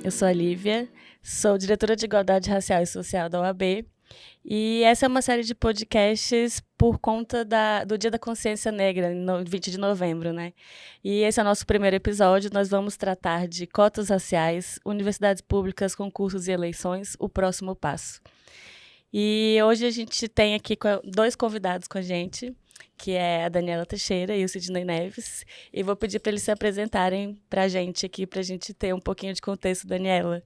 Eu sou a Lívia, sou diretora de Igualdade Racial e Social da OAB e essa é uma série de podcasts por conta do Dia da Consciência Negra, no 20 de novembro, né? E esse é o nosso primeiro episódio, nós vamos tratar de cotas raciais, universidades públicas, concursos e eleições, o próximo passo. E hoje a gente tem aqui dois convidados com a gente, que é a Daniela Teixeira e o Sidney Neves. E vou pedir para eles se apresentarem para a gente aqui, para a gente ter um pouquinho de contexto, Daniela.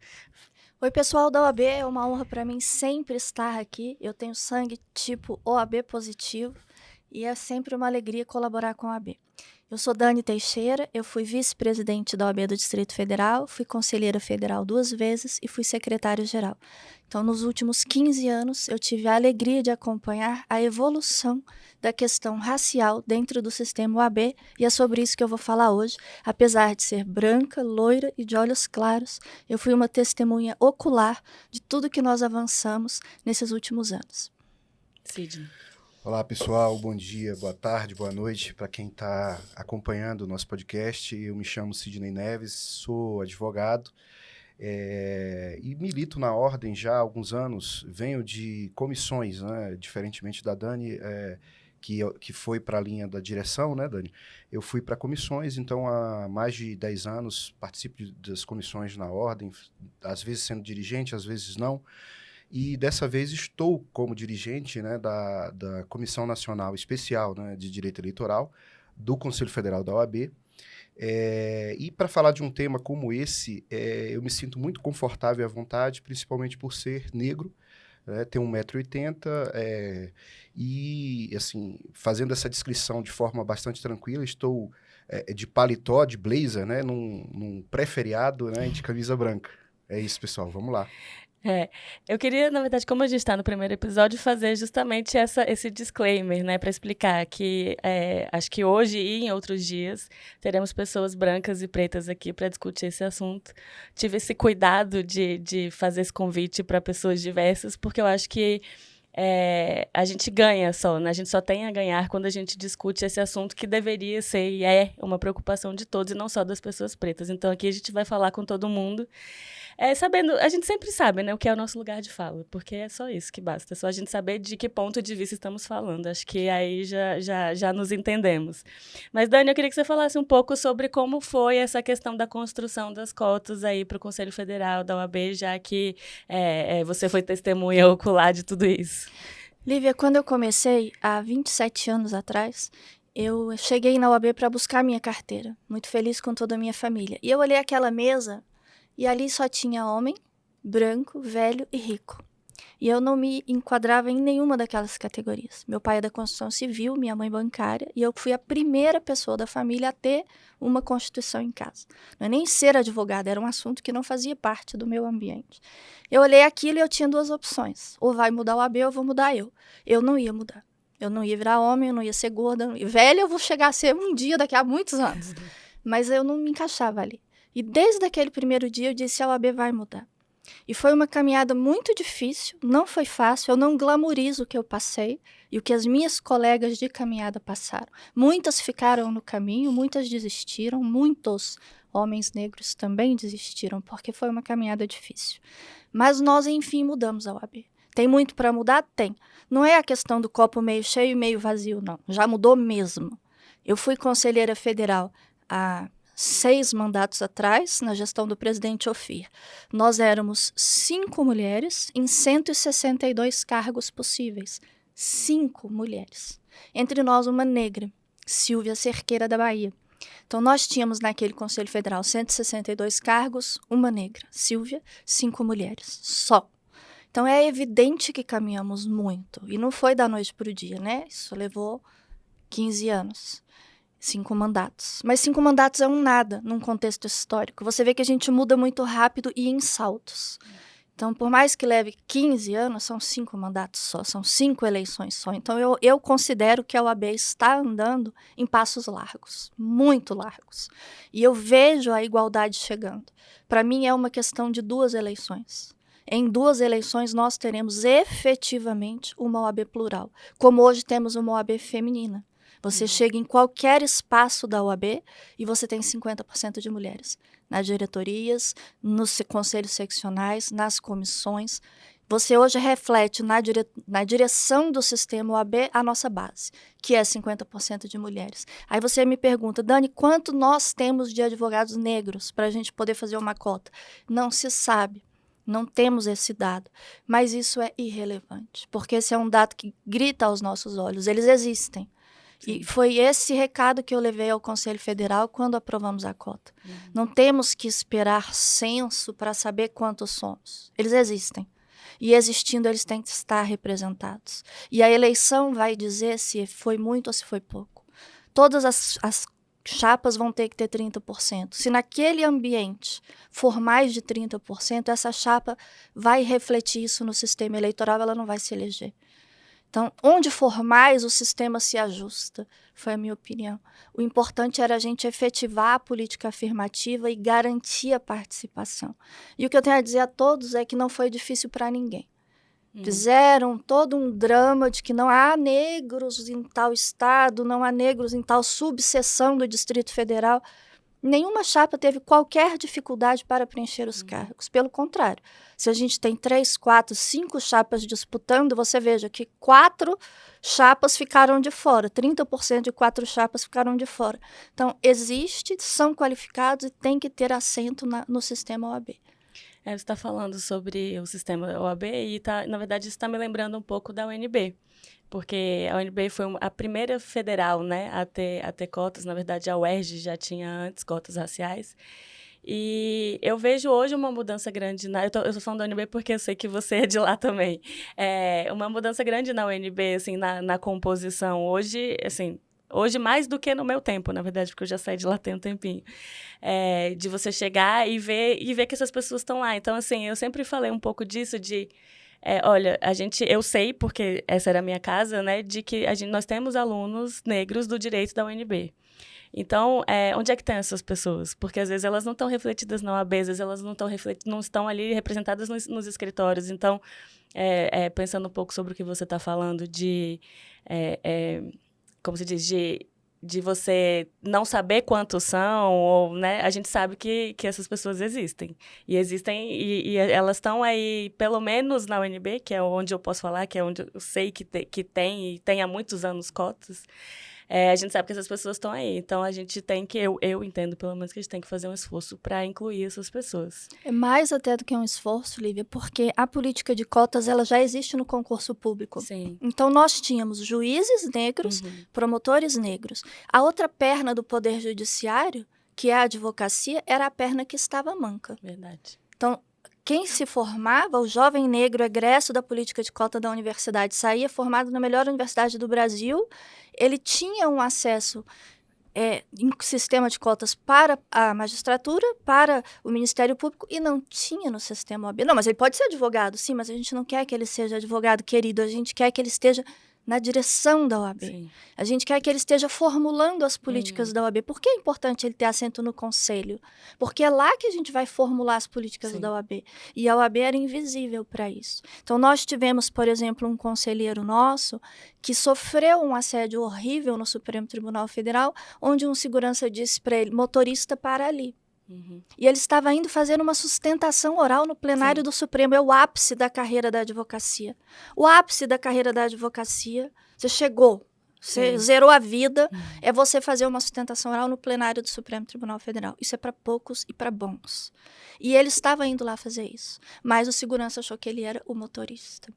Oi, pessoal da OAB, é uma honra para mim sempre estar aqui. Eu tenho sangue tipo OAB positivo e é sempre uma alegria colaborar com a OAB. Eu sou Dani Teixeira, eu fui vice-presidente da OAB do Distrito Federal, fui conselheira federal 2 vezes e fui secretária-geral. Então, nos últimos 15 anos, eu tive a alegria de acompanhar a evolução da questão racial dentro do sistema OAB e é sobre isso que eu vou falar hoje. Apesar de ser branca, loira e de olhos claros, eu fui uma testemunha ocular de tudo que nós avançamos nesses últimos anos. Sidney. Olá, pessoal. Bom dia, boa tarde, boa noite para quem está acompanhando o nosso podcast. Eu me chamo Sidney Neves, sou advogado e milito na ordem já há alguns anos. Venho de comissões, né? Diferentemente da Dani, que foi para a linha da direção, né, Dani? Eu fui para comissões, então há mais de 10 anos participo das comissões na ordem, às vezes sendo dirigente, às vezes não. E dessa vez estou como dirigente, né, da Comissão Nacional Especial, né, de Direito Eleitoral do Conselho Federal da OAB. E para falar de um tema como esse, eu me sinto muito confortável e à vontade, principalmente por ser negro, tenho 1,80 m e, assim, fazendo essa descrição de forma bastante tranquila, estou de paletó, de blazer, né, num pré-feriado, né, de camisa branca. É isso, pessoal, vamos lá. Eu queria, na verdade, como a gente está no primeiro episódio, fazer justamente esse disclaimer, né, para explicar que acho que hoje e em outros dias teremos pessoas brancas e pretas aqui para discutir esse assunto. Tive esse cuidado de fazer esse convite para pessoas diversas, porque eu acho que a gente ganha só, né? A gente só tem a ganhar quando a gente discute esse assunto que deveria ser e é uma preocupação de todos e não só das pessoas pretas. Então, aqui a gente vai falar com todo mundo. Sabendo, a gente sempre sabe, né, o que é o nosso lugar de fala, porque é só isso que basta, é só a gente saber de que ponto de vista estamos falando, acho que aí já nos entendemos. Mas, Dani, eu queria que você falasse um pouco sobre como foi essa questão da construção das cotas aí para o Conselho Federal da OAB, já que você foi testemunha ocular de tudo isso. Lívia, quando eu comecei, há 27 anos atrás, eu cheguei na OAB para buscar minha carteira, muito feliz com toda a minha família. E eu olhei aquela mesa e ali só tinha homem, branco, velho e rico. E eu não me enquadrava em nenhuma daquelas categorias. Meu pai é da construção civil, minha mãe bancária, e eu fui a primeira pessoa da família a ter uma constituição em casa. Não é nem ser advogada, era um assunto que não fazia parte do meu ambiente. Eu olhei aquilo e eu tinha 2 opções. Ou vai mudar o AB ou eu vou mudar eu. Eu não ia mudar. Eu não ia virar homem, eu não ia ser gorda. Velha eu vou chegar a ser um dia, daqui a muitos anos. Mas eu não me encaixava ali. E desde aquele primeiro dia eu disse, a OAB vai mudar. E foi uma caminhada muito difícil, não foi fácil, eu não glamorizo o que eu passei e o que as minhas colegas de caminhada passaram. Muitas ficaram no caminho, muitas desistiram, muitos homens negros também desistiram, porque foi uma caminhada difícil. Mas nós, enfim, mudamos a OAB. Tem muito para mudar? Tem. Não é a questão do copo meio cheio e meio vazio, não. Já mudou mesmo. Eu fui conselheira federal há 6 mandatos atrás, na gestão do presidente Ofir. Nós éramos 5 mulheres em 162 cargos possíveis. 5 mulheres. Entre nós, uma negra, Silvia Cerqueira, da Bahia. Então, nós tínhamos naquele Conselho Federal 162 cargos, uma negra, Silvia, 5 mulheres, só. Então, é evidente que caminhamos muito. E não foi da noite para o dia, né? Isso levou 15 anos. 5 mandatos. Mas 5 mandatos é um nada num contexto histórico. Você vê que a gente muda muito rápido e em saltos. Então, por mais que leve 15 anos, são 5 mandatos só, são 5 eleições só. Então, eu considero que a OAB está andando em passos largos, muito largos. E eu vejo a igualdade chegando. Para mim, é uma questão de 2 eleições. Em 2 eleições, nós teremos efetivamente uma OAB plural, como hoje temos uma OAB feminina. Você chega em qualquer espaço da OAB e você tem 50% de mulheres. Nas diretorias, nos conselhos seccionais, nas comissões. Você hoje reflete na direção do sistema OAB a nossa base, que é 50% de mulheres. Aí você me pergunta, Dani, quanto nós temos de advogados negros para a gente poder fazer uma cota? Não se sabe, não temos esse dado, mas isso é irrelevante, porque esse é um dado que grita aos nossos olhos, eles existem. Sim. E foi esse recado que eu levei ao Conselho Federal quando aprovamos a cota. Não temos que esperar censo para saber quantos somos, eles existem. E existindo, eles têm que estar representados. E a eleição vai dizer se foi muito ou se foi pouco. Todas as chapas vão ter que ter 30%. Se naquele ambiente for mais de 30%, essa chapa vai refletir isso no sistema eleitoral, ela não vai se eleger. Então, onde for mais, o sistema se ajusta, foi a minha opinião. O importante era a gente efetivar a política afirmativa e garantir a participação. E o que eu tenho a dizer a todos é que não foi difícil para ninguém. Fizeram todo um drama de que não há negros em tal estado, não há negros em tal subseção do Distrito Federal. Nenhuma chapa teve qualquer dificuldade para preencher os cargos. Pelo contrário, se a gente tem 3, 4, 5 chapas disputando, você veja que 4 chapas ficaram de fora, 30% de 4 chapas ficaram de fora. Então, existe, são qualificados e tem que ter assento no sistema OAB. Você está falando sobre o sistema OAB e, na verdade, isso está me lembrando um pouco da UNB. Porque a UNB foi a primeira federal, né, a ter cotas. Na verdade, a UERJ já tinha antes cotas raciais. E eu vejo hoje uma mudança grande eu tô falando da UNB porque eu sei que você é de lá também. Uma mudança grande na UNB, assim, na composição. Hoje, assim, hoje mais do que no meu tempo, na verdade, porque eu já saí de lá tem um tempinho. De você chegar e ver que essas pessoas estão lá. Então, assim, eu sempre falei um pouco disso, olha, eu sei, porque essa era a minha casa, né, de que nós temos alunos negros do direito da UNB. Então, onde é que tem essas pessoas? Porque, às vezes, elas não estão refletidas na OAB, às vezes elas não estão ali representadas nos escritórios. Então, pensando um pouco sobre o que você está falando como se diz, de você não saber quantos são, ou, né, a gente sabe que essas pessoas existem. E elas estão aí, pelo menos na UNB, que é onde eu posso falar, que é onde eu sei que tem, e tem há muitos anos cotas. A gente sabe que essas pessoas estão aí. Então, a gente tem que, eu entendo, pelo menos, que a gente tem que fazer um esforço para incluir essas pessoas. É mais até do que um esforço, Lívia, porque a política de cotas, ela já existe no concurso público. Sim. Então, nós tínhamos juízes negros, promotores negros. A outra perna do Poder Judiciário, que é a advocacia, era a perna que estava manca. Verdade. Então, quem se formava, o jovem negro egresso da política de cota da universidade, saía formado na melhor universidade do Brasil, ele tinha um acesso em sistema de cotas para a magistratura, para o Ministério Público, e não tinha no sistema OAB. Não, mas ele pode ser advogado, sim, mas a gente não quer que ele seja advogado querido, a gente quer que ele esteja na direção da OAB. Sim. A gente quer que ele esteja formulando as políticas da OAB. Por que é importante ele ter assento no conselho? Porque é lá que a gente vai formular as políticas da OAB. E a OAB era invisível para isso. Então, nós tivemos, por exemplo, um conselheiro nosso que sofreu um assédio horrível no Supremo Tribunal Federal, onde um segurança disse para ele, motorista, para ali. E ele estava indo fazer uma sustentação oral no plenário do Supremo. É o ápice da carreira da advocacia. O ápice da carreira da advocacia, você chegou, você zerou a vida, é você fazer uma sustentação oral no plenário do Supremo Tribunal Federal. Isso é para poucos e para bons. E ele estava indo lá fazer isso, mas o segurança achou que ele era o motorista.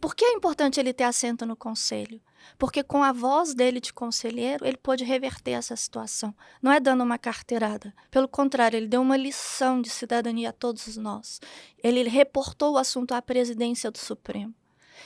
Por que é importante ele ter assento no conselho? Porque com a voz dele de conselheiro, ele pôde reverter essa situação. Não é dando uma carteirada. Pelo contrário, ele deu uma lição de cidadania a todos nós. Ele reportou o assunto à presidência do Supremo.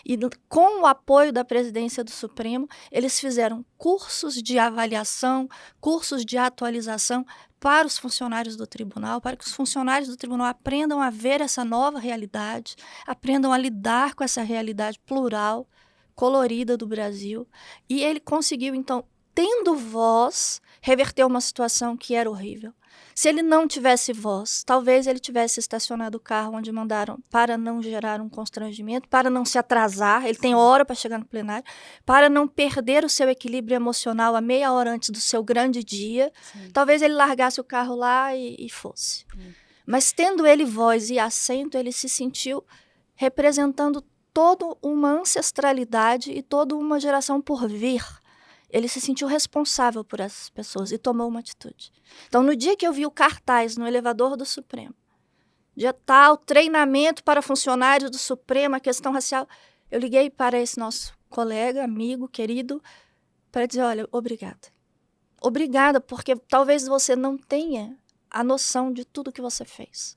E com o apoio da presidência do Supremo, eles fizeram cursos de avaliação, cursos de atualização para os funcionários do tribunal, para que os funcionários do tribunal aprendam a ver essa nova realidade, aprendam a lidar com essa realidade plural, colorida do Brasil. E ele conseguiu, então, tendo voz, reverter uma situação que era horrível. Se ele não tivesse voz, talvez ele tivesse estacionado o carro onde mandaram para não gerar um constrangimento, para não se atrasar, ele tem hora para chegar no plenário, para não perder o seu equilíbrio emocional a meia hora antes do seu grande dia. Sim. Talvez ele largasse o carro lá e fosse. Mas tendo ele voz e assento, ele se sentiu representando toda uma ancestralidade e toda uma geração por vir. Ele se sentiu responsável por essas pessoas e tomou uma atitude. Então, no dia que eu vi o cartaz no elevador do Supremo, dia tal, treinamento para funcionários do Supremo, a questão racial, eu liguei para esse nosso colega, amigo, querido, para dizer, olha, obrigada. Obrigada, porque talvez você não tenha a noção de tudo que você fez.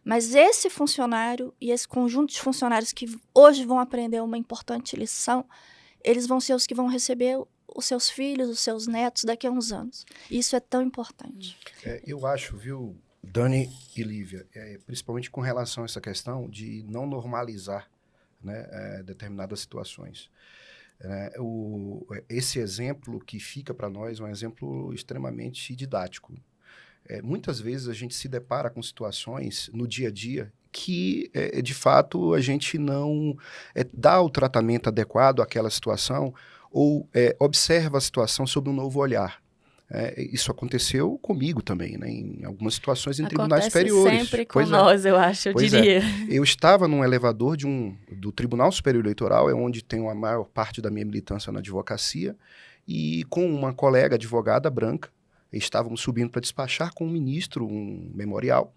Mas esse funcionário e esse conjunto de funcionários que hoje vão aprender uma importante lição, eles vão ser os que vão receber os seus filhos, os seus netos daqui a uns anos. Isso é tão importante. Eu acho, viu, Dani e Lívia, principalmente com relação a essa questão de não normalizar, né, determinadas situações. Esse exemplo que fica para nós é um exemplo extremamente didático. Muitas vezes a gente se depara com situações no dia a dia que, de fato, a gente não dá o tratamento adequado àquela situação ou observa a situação sob um novo olhar. Isso aconteceu comigo também, né, em algumas situações em tribunais superiores. Acontece sempre com nós, eu acho, eu diria. Eu estava num elevador do Tribunal Superior Eleitoral, é onde tenho a maior parte da minha militância na advocacia, e com uma colega advogada branca, estávamos subindo para despachar com um ministro, um memorial,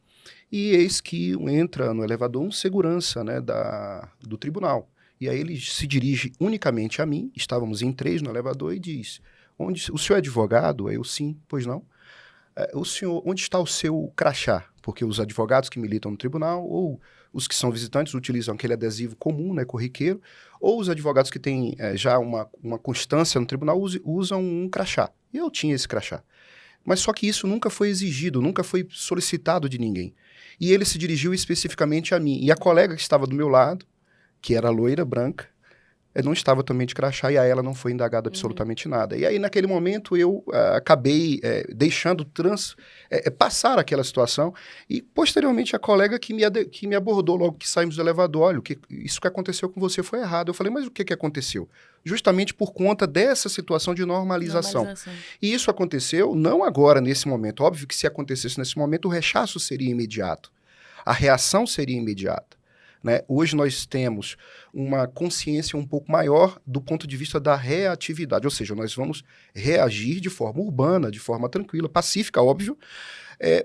e eis que entra no elevador um segurança, né, do tribunal. E aí ele se dirige unicamente a mim, estávamos em 3 no elevador, e diz, o senhor é advogado? Eu, sim, pois não. Onde está o seu crachá? Porque os advogados que militam no tribunal, ou os que são visitantes, utilizam aquele adesivo comum, né, corriqueiro, ou os advogados que têm já uma constância no tribunal usam um crachá. E eu tinha esse crachá. Mas só que isso nunca foi exigido, nunca foi solicitado de ninguém. E ele se dirigiu especificamente a mim. E a colega que estava do meu lado, que era loira, branca, não estava também de crachá, e a ela não foi indagado absolutamente nada. E aí, naquele momento, eu acabei deixando passar aquela situação, e posteriormente a colega que me abordou logo que saímos do elevador, olha, isso que aconteceu com você foi errado. Eu falei, mas o que aconteceu? Justamente por conta dessa situação de normalização. E isso aconteceu não agora, nesse momento. Óbvio que se acontecesse nesse momento, o rechaço seria imediato. A reação seria imediata. Né? Hoje nós temos uma consciência um pouco maior do ponto de vista da reatividade, ou seja, nós vamos reagir de forma urbana, de forma tranquila, pacífica, óbvio,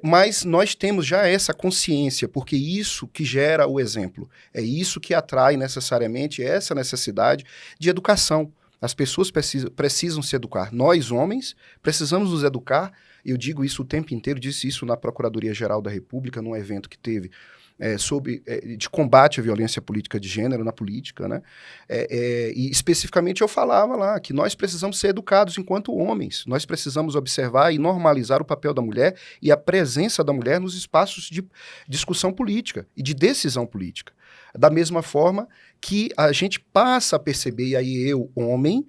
mas nós temos já essa consciência, porque isso que gera o exemplo, é isso que atrai necessariamente essa necessidade de educação. As pessoas precisam se educar. Nós, homens, precisamos nos educar. Eu digo isso o tempo inteiro, disse isso na Procuradoria-Geral da República, num evento que teve de combate à violência política de gênero na política, né? E especificamente eu falava lá que nós precisamos ser educados enquanto homens, nós precisamos observar e normalizar o papel da mulher e a presença da mulher nos espaços de discussão política e de decisão política. Da mesma forma que a gente passa a perceber, e aí eu, homem,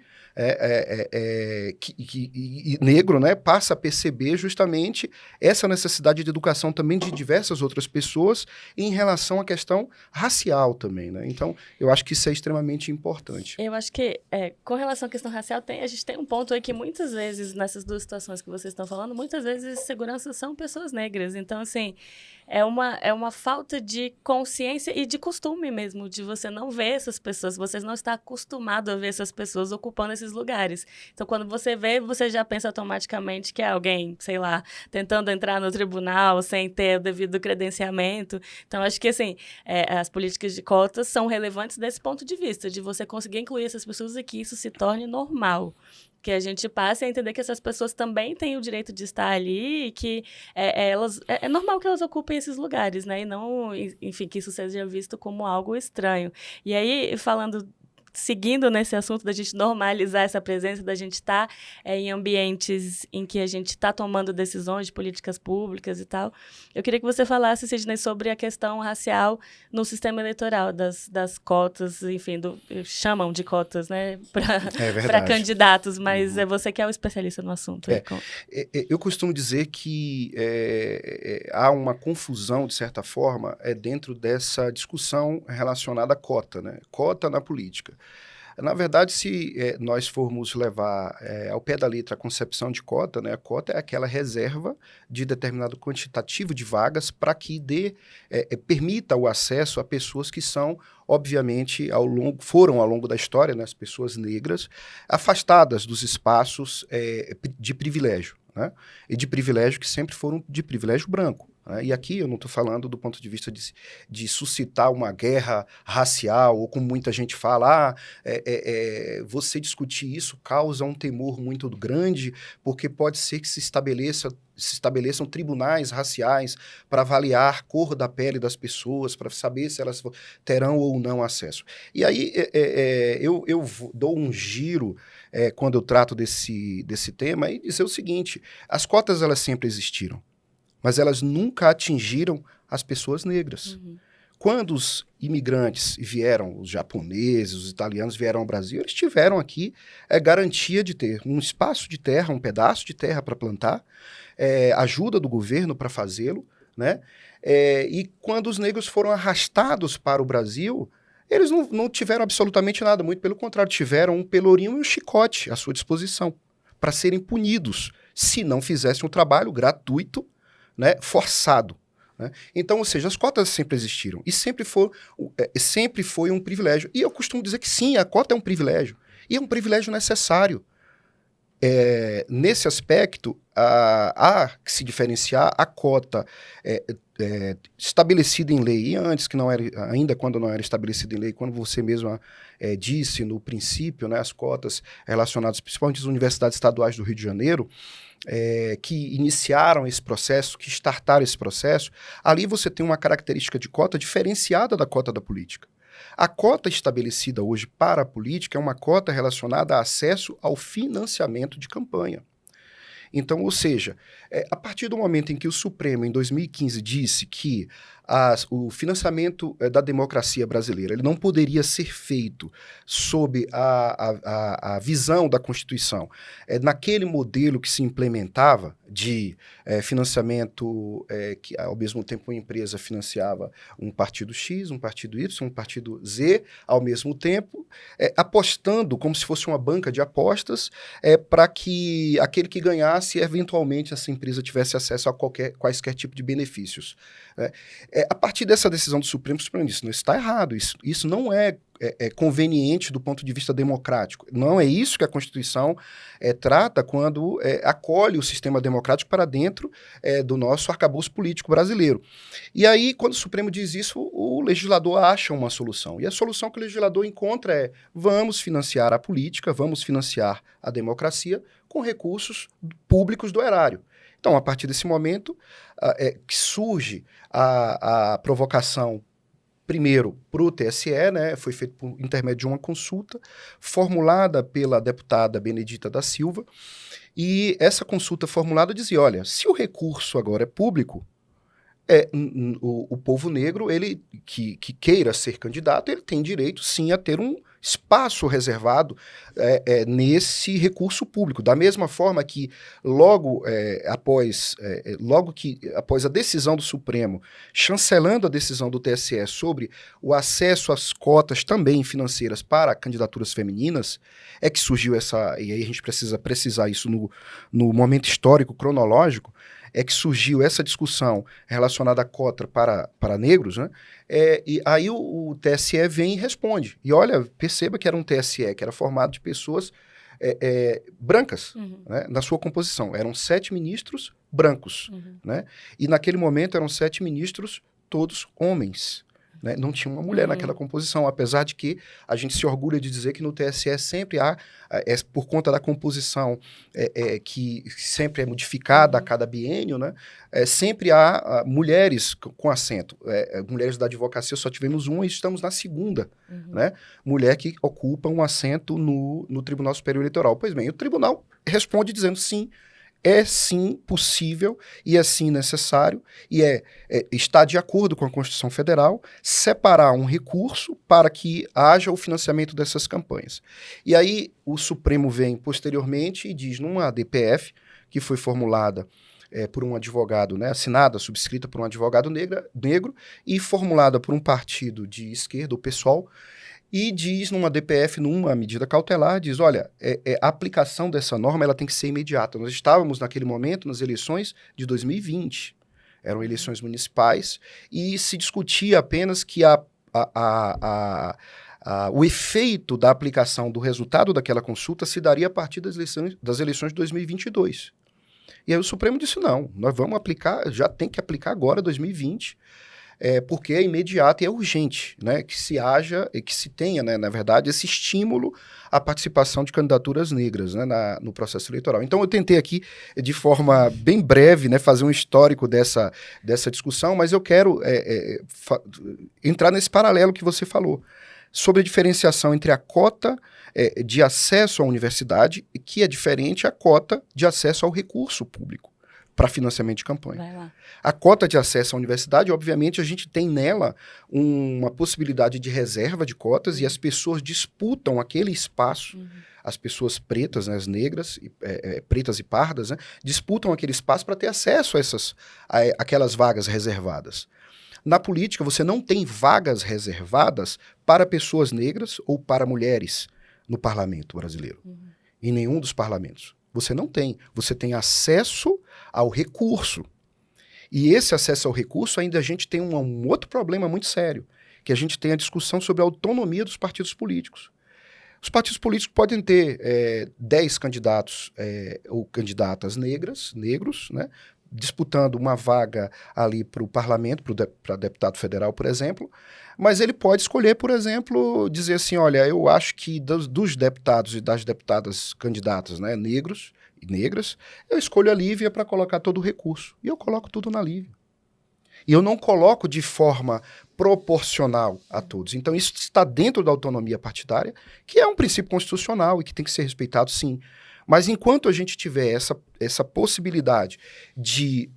e negro, né, passa a perceber justamente essa necessidade de educação também de diversas outras pessoas em relação à questão racial também, né? Então, eu acho que isso é extremamente importante. Eu acho que, com relação à questão racial, a gente tem um ponto aí que muitas vezes, nessas duas situações que vocês estão falando, muitas vezes seguranças são pessoas negras. Então, assim, é uma falta de consciência e de costume mesmo, de você não ver essas pessoas, você não está acostumado a ver essas pessoas ocupando esses lugares. Então, quando você vê, você já pensa automaticamente que é alguém, sei lá, tentando entrar no tribunal sem ter o devido credenciamento. Então, acho que, assim, as políticas de cotas são relevantes desse ponto de vista, de você conseguir incluir essas pessoas e que isso se torne normal. Que a gente passe a entender que essas pessoas também têm o direito de estar ali e que é normal que elas ocupem esses lugares, né? E não, enfim, que isso seja visto como algo estranho. E aí, falando seguindo nesse assunto da gente normalizar essa presença, da gente estar em ambientes em que a gente está tomando decisões de políticas públicas e tal, eu queria que você falasse, Sidney, sobre a questão racial no sistema eleitoral, das cotas, enfim, chamam de cotas, né, para candidatos, mas é você que é o especialista no assunto. Eu costumo dizer que há uma confusão, de certa forma, dentro dessa discussão relacionada à cota, né? Cota na política. Na verdade, se nós formos levar ao pé da letra a concepção de cota, né, a cota é aquela reserva de determinado quantitativo de vagas para que permita o acesso a pessoas que são, obviamente, foram ao longo da história, né, as pessoas negras, afastadas dos espaços de privilégio, né, e de privilégio que sempre foram de privilégio branco. E aqui eu não estou falando do ponto de vista de suscitar uma guerra racial, ou como muita gente fala, você discutir isso causa um temor muito grande, porque pode ser que se estabeleçam tribunais raciais para avaliar a cor da pele das pessoas, para saber se elas terão ou não acesso. E aí eu dou um giro quando eu trato desse tema e dizer o seguinte: as cotas elas sempre existiram, mas elas nunca atingiram as pessoas negras. Uhum. Quando os imigrantes vieram, os japoneses, os italianos vieram ao Brasil, eles tiveram aqui garantia de ter um espaço de terra, um pedaço de terra para plantar, ajuda do governo para fazê-lo, né? E quando os negros foram arrastados para o Brasil, eles não tiveram absolutamente nada, muito pelo contrário, tiveram um pelourinho e um chicote à sua disposição para serem punidos se não fizessem um trabalho gratuito, né, forçado. Né? Então, ou seja, as cotas sempre existiram e sempre foi um privilégio. E eu costumo dizer que sim, a cota é um privilégio. E é um privilégio necessário. Nesse aspecto, há que se diferenciar a cota estabelecida em lei, e antes, que não era, ainda quando não era estabelecida em lei, quando você mesma disse no princípio, né, as cotas relacionadas principalmente às universidades estaduais do Rio de Janeiro, que iniciaram esse processo, que startaram esse processo, ali você tem uma característica de cota diferenciada da cota da política. A cota estabelecida hoje para a política é uma cota relacionada a acesso ao financiamento de campanha. Então, ou seja, a partir do momento em que o Supremo, em 2015, disse que o financiamento da democracia brasileira ele não poderia ser feito sob a visão da Constituição, naquele modelo que se implementava de financiamento que, ao mesmo tempo, uma empresa financiava um partido X, um partido Y, um partido Z, ao mesmo tempo, apostando como se fosse uma banca de apostas para que aquele que ganhasse, eventualmente, essa empresa tivesse acesso a quaisquer tipo de benefícios. A partir dessa decisão do Supremo, o Supremo disse, não, isso está errado, isso não é conveniente do ponto de vista democrático. Não é isso que a Constituição trata quando acolhe o sistema democrático para dentro do nosso arcabouço político brasileiro. E aí, quando o Supremo diz isso, o legislador acha uma solução. E a solução que o legislador encontra é: vamos financiar a política, vamos financiar a democracia com recursos públicos do erário. Então, a partir desse momento, que surge a provocação, primeiro, para o TSE, né, foi feito por intermédio de uma consulta formulada pela deputada Benedita da Silva, e essa consulta formulada dizia, olha, se o recurso agora é público, o povo negro, ele que queira ser candidato, ele tem direito, sim, a ter um espaço reservado nesse recurso público. Da mesma forma que logo após a decisão do Supremo, chancelando a decisão do TSE sobre o acesso às cotas também financeiras para candidaturas femininas, é que surgiu e aí a gente precisa precisar isso no momento histórico, cronológico, é que surgiu essa discussão relacionada à cota para negros, né? E aí o TSE vem e responde. E olha, perceba que era um TSE que era formado de pessoas brancas, né, na sua composição. Eram 7 ministros brancos, né? E naquele momento eram 7 ministros todos homens. né? Não tinha uma mulher naquela composição, apesar de que a gente se orgulha de dizer que no TSE sempre há, por conta da composição que sempre é modificada a cada biênio, né? Sempre há mulheres com assento. Mulheres da advocacia só tivemos uma e estamos na segunda, né? Mulher que ocupa um assento no Tribunal Superior Eleitoral. Pois bem, o tribunal responde dizendo sim, é sim possível e é sim necessário e está de acordo com a Constituição Federal separar um recurso para que haja o financiamento dessas campanhas. E aí o Supremo vem posteriormente e diz numa DPF que foi formulada por um advogado, né, assinada, subscrita por um advogado negro e formulada por um partido de esquerda, o PSOL, e diz numa DPF, numa medida cautelar, diz, olha, a aplicação dessa norma ela tem que ser imediata. Nós estávamos, naquele momento, nas eleições de 2020. Eram eleições municipais e se discutia apenas que o efeito da aplicação do resultado daquela consulta se daria a partir das eleições de 2022. E aí o Supremo disse, não, nós vamos aplicar, já tem que aplicar agora, 2020, porque é imediato e é urgente, né, que se haja e que se tenha, né, na verdade, esse estímulo à participação de candidaturas negras, né, no processo eleitoral. Então, eu tentei aqui, de forma bem breve, né, fazer um histórico dessa discussão, mas eu quero entrar nesse paralelo que você falou, sobre a diferenciação entre a cota de acesso à universidade, que é diferente a cota de acesso ao recurso público para financiamento de campanha. Vai lá. A cota de acesso à universidade, obviamente, a gente tem nela uma possibilidade de reserva de cotas e as pessoas disputam aquele espaço, as pessoas pretas, né, as negras, pretas e pardas, né, disputam aquele espaço para ter acesso a aquelas vagas reservadas. Na política, você não tem vagas reservadas para pessoas negras ou para mulheres no parlamento brasileiro. Em nenhum dos parlamentos. Você não tem. Você tem acesso ao recurso. E esse acesso ao recurso, ainda a gente tem um outro problema muito sério, que a gente tem a discussão sobre a autonomia dos partidos políticos. Os partidos políticos podem ter 10 candidatos ou candidatas negros, né, disputando uma vaga ali para o parlamento, para deputado federal, por exemplo, mas ele pode escolher, por exemplo, dizer assim, olha, eu acho que dos deputados e das deputadas candidatas, né, negros e negras, eu escolho a Lívia para colocar todo o recurso. E eu coloco tudo na Lívia. E eu não coloco de forma proporcional a todos. Então, isso está dentro da autonomia partidária, que é um princípio constitucional e que tem que ser respeitado, sim. Mas enquanto a gente tiver essa possibilidade de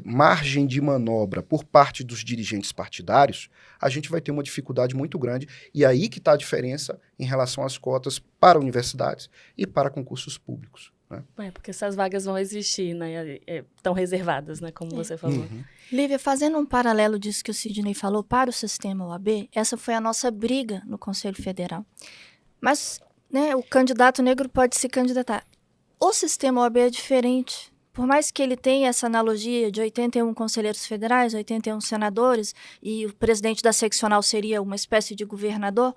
margem de manobra por parte dos dirigentes partidários, a gente vai ter uma dificuldade muito grande. E aí que está a diferença em relação às cotas para universidades e para concursos públicos. Né? Porque essas vagas vão existir, né? Estão reservadas, né? Como você falou. Lívia, fazendo um paralelo disso que o Sidney falou para o sistema OAB, essa foi a nossa briga no Conselho Federal. Mas, né, o candidato negro pode se candidatar. O sistema OAB é diferente. Por mais que ele tenha essa analogia de 81 conselheiros federais, 81 senadores, e o presidente da seccional seria uma espécie de governador,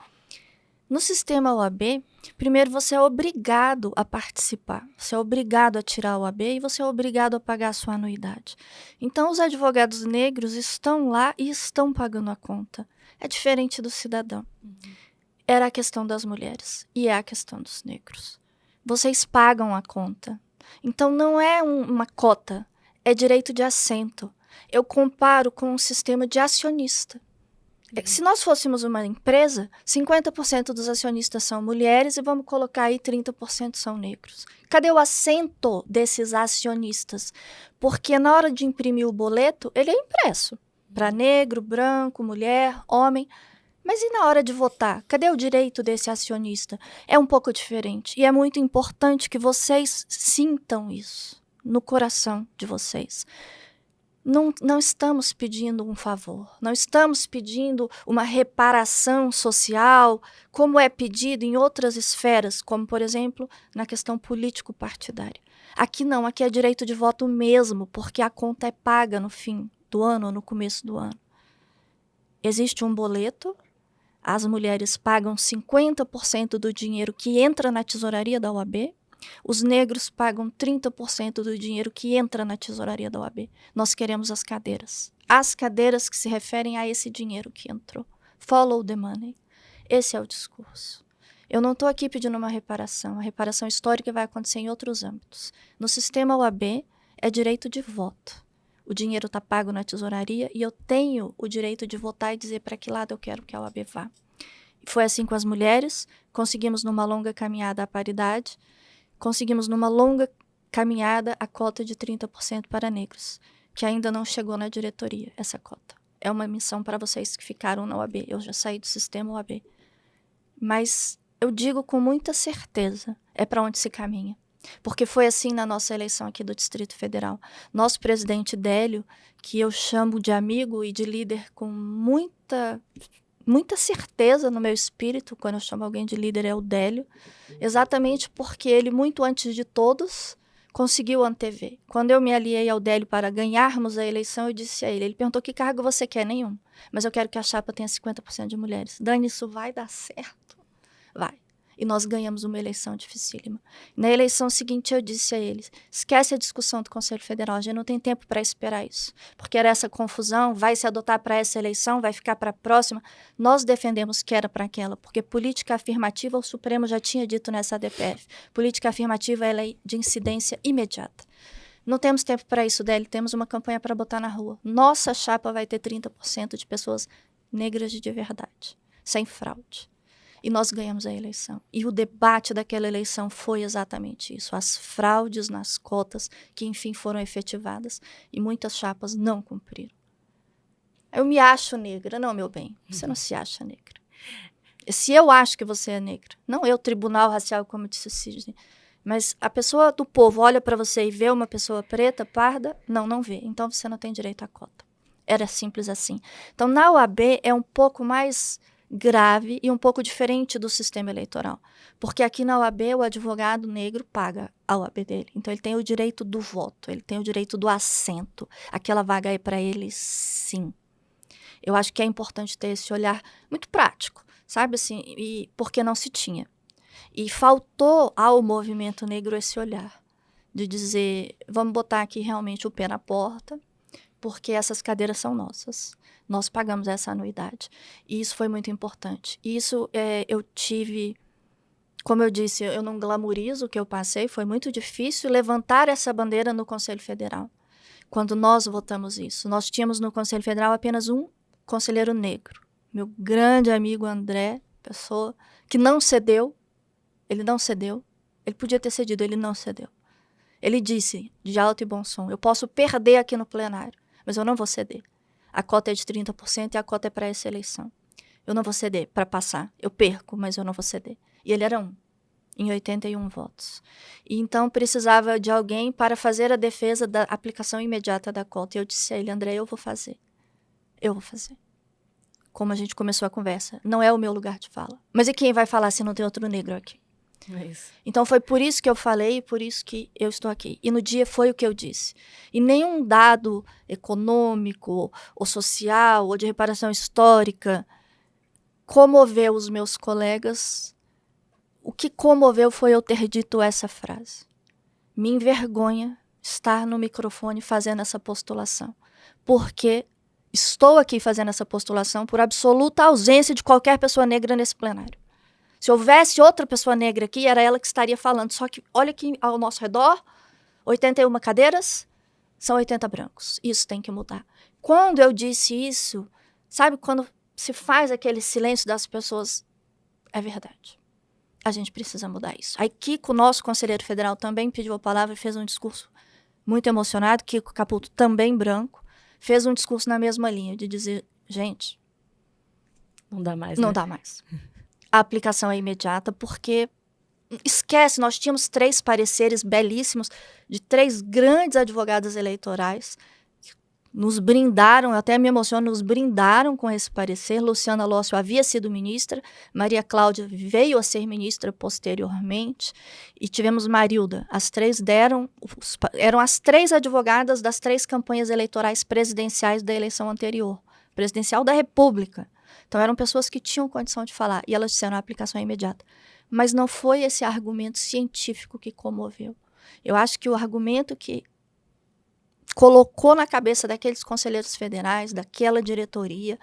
no sistema OAB, primeiro você é obrigado a participar, você é obrigado a tirar o OAB e você é obrigado a pagar a sua anuidade. Então, os advogados negros estão lá e estão pagando a conta. É diferente do cidadão. Era a questão das mulheres e é a questão dos negros. Vocês pagam a conta. Então, não é uma cota, é direito de assento. Eu comparo com um sistema de acionista. Se nós fôssemos uma empresa, 50% dos acionistas são mulheres e vamos colocar aí 30% são negros. Cadê o assento desses acionistas? Porque na hora de imprimir o boleto, ele é impresso para negro, branco, mulher, homem. Mas e na hora de votar? Cadê o direito desse acionista? É um pouco diferente. E é muito importante que vocês sintam isso no coração de vocês. Não estamos pedindo um favor, não estamos pedindo uma reparação social, como é pedido em outras esferas, como, por exemplo, na questão político-partidária. Aqui não, aqui é direito de voto mesmo, porque a conta é paga no fim do ano ou no começo do ano. Existe um boleto, as mulheres pagam 50% do dinheiro que entra na tesouraria da OAB, Os negros pagam 30% do dinheiro que entra na tesouraria da OAB. Nós queremos as cadeiras. As cadeiras que se referem a esse dinheiro que entrou. Follow the money. Esse é o discurso. Eu não estou aqui pedindo uma reparação. A reparação histórica vai acontecer em outros âmbitos. No sistema OAB, é direito de voto. O dinheiro está pago na tesouraria e eu tenho o direito de votar e dizer para que lado eu quero que a OAB vá. Foi assim com as mulheres. Conseguimos numa longa caminhada a paridade. Conseguimos numa longa caminhada a cota de 30% para negros, que ainda não chegou na diretoria, essa cota. É uma missão para vocês que ficaram na OAB. Eu já saí do sistema OAB. Mas eu digo com muita certeza, é para onde se caminha. Porque foi assim na nossa eleição aqui do Distrito Federal. Nosso presidente Délio, que eu chamo de amigo e de líder com muita certeza no meu espírito, quando eu chamo alguém de líder é o Délio, exatamente porque ele, muito antes de todos, conseguiu antever. Quando eu me aliei ao Délio para ganharmos a eleição, eu disse a ele perguntou que cargo você quer? Nenhum. Mas eu quero que a chapa tenha 50% de mulheres. Dani, isso vai dar certo? Vai. E nós ganhamos uma eleição dificílima. Na eleição seguinte, eu disse a eles, esquece a discussão do Conselho Federal, a gente não tem tempo para esperar isso. Porque era essa confusão, vai se adotar para essa eleição, vai ficar para a próxima. Nós defendemos que era para aquela, porque política afirmativa, o Supremo já tinha dito nessa ADPF, política afirmativa é lei de incidência imediata. Não temos tempo para isso, Délio, temos uma campanha para botar na rua. Nossa chapa vai ter 30% de pessoas negras de verdade, sem fraude. E nós ganhamos a eleição. E o debate daquela eleição foi exatamente isso. As fraudes nas cotas que, enfim, foram efetivadas. E muitas chapas não cumpriram. Eu me acho negra. Não, meu bem, você não se acha negra. Se eu acho que você é negra, não eu, tribunal racial, como disse o Sidney, mas a pessoa do povo olha para você e vê uma pessoa preta, parda, não vê. Então você não tem direito à cota. Era simples assim. Então, na OAB é um pouco mais grave e um pouco diferente do sistema eleitoral. Porque aqui na OAB o advogado negro paga a OAB dele. Então ele tem o direito do voto, ele tem o direito do assento. Aquela vaga é para ele, sim. Eu acho que é importante ter esse olhar muito prático, sabe assim, e porque não se tinha. E faltou ao movimento negro esse olhar de dizer, vamos botar aqui realmente o pé na porta, porque essas cadeiras são nossas. Nós pagamos essa anuidade. E isso foi muito importante. E isso eu tive, como eu disse, eu não glamorizo o que eu passei, foi muito difícil levantar essa bandeira no Conselho Federal. Quando nós votamos isso, nós tínhamos no Conselho Federal apenas um conselheiro negro. Meu grande amigo André, pessoa que não cedeu, ele não cedeu, ele podia ter cedido, ele não cedeu. Ele disse, de alto e bom som, eu posso perder aqui no plenário, mas eu não vou ceder. A cota é de 30% e a cota é para essa eleição. Eu não vou ceder para passar. Eu perco, mas eu não vou ceder. E ele era em 81 votos. E então precisava de alguém para fazer a defesa da aplicação imediata da cota. E eu disse a ele, André, eu vou fazer. Eu vou fazer. Como a gente começou a conversa. Não é o meu lugar de fala. Mas e quem vai falar se não tem outro negro aqui? É isso. Então foi por isso que eu falei e por isso que eu estou aqui. E no dia foi o que eu disse. E nenhum dado econômico, ou social, ou de reparação histórica comoveu os meus colegas. O que comoveu foi eu ter dito essa frase. Me envergonha estar no microfone fazendo essa postulação. Porque estou aqui fazendo essa postulação por absoluta ausência de qualquer pessoa negra nesse plenário. Se houvesse outra pessoa negra aqui, era ela que estaria falando. Só que, olha aqui ao nosso redor, 81 cadeiras, são 80 brancos. Isso tem que mudar. Quando eu disse isso, sabe quando se faz aquele silêncio das pessoas? É verdade. A gente precisa mudar isso. Aí Kiko, nosso conselheiro federal, também pediu a palavra e fez um discurso muito emocionado. Kiko Caputo, também branco, fez um discurso na mesma linha, de dizer, gente... Não dá mais, Não né? dá mais. A aplicação é imediata, porque, esquece, nós tínhamos 3 pareceres belíssimos de 3 grandes advogadas eleitorais, que nos brindaram, eu até me emociono, nos brindaram com esse parecer. Luciana Lócio havia sido ministra, Maria Cláudia veio a ser ministra posteriormente, e tivemos Marilda. As 3 eram as 3 advogadas das 3 campanhas eleitorais presidenciais da eleição anterior, presidencial da República. Então, eram pessoas que tinham condição de falar. E elas disseram, a aplicação é imediata. mas não foi esse argumento científico que comoveu. Eu acho que o argumento que colocou na cabeça daqueles conselheiros federais, daquela diretoria,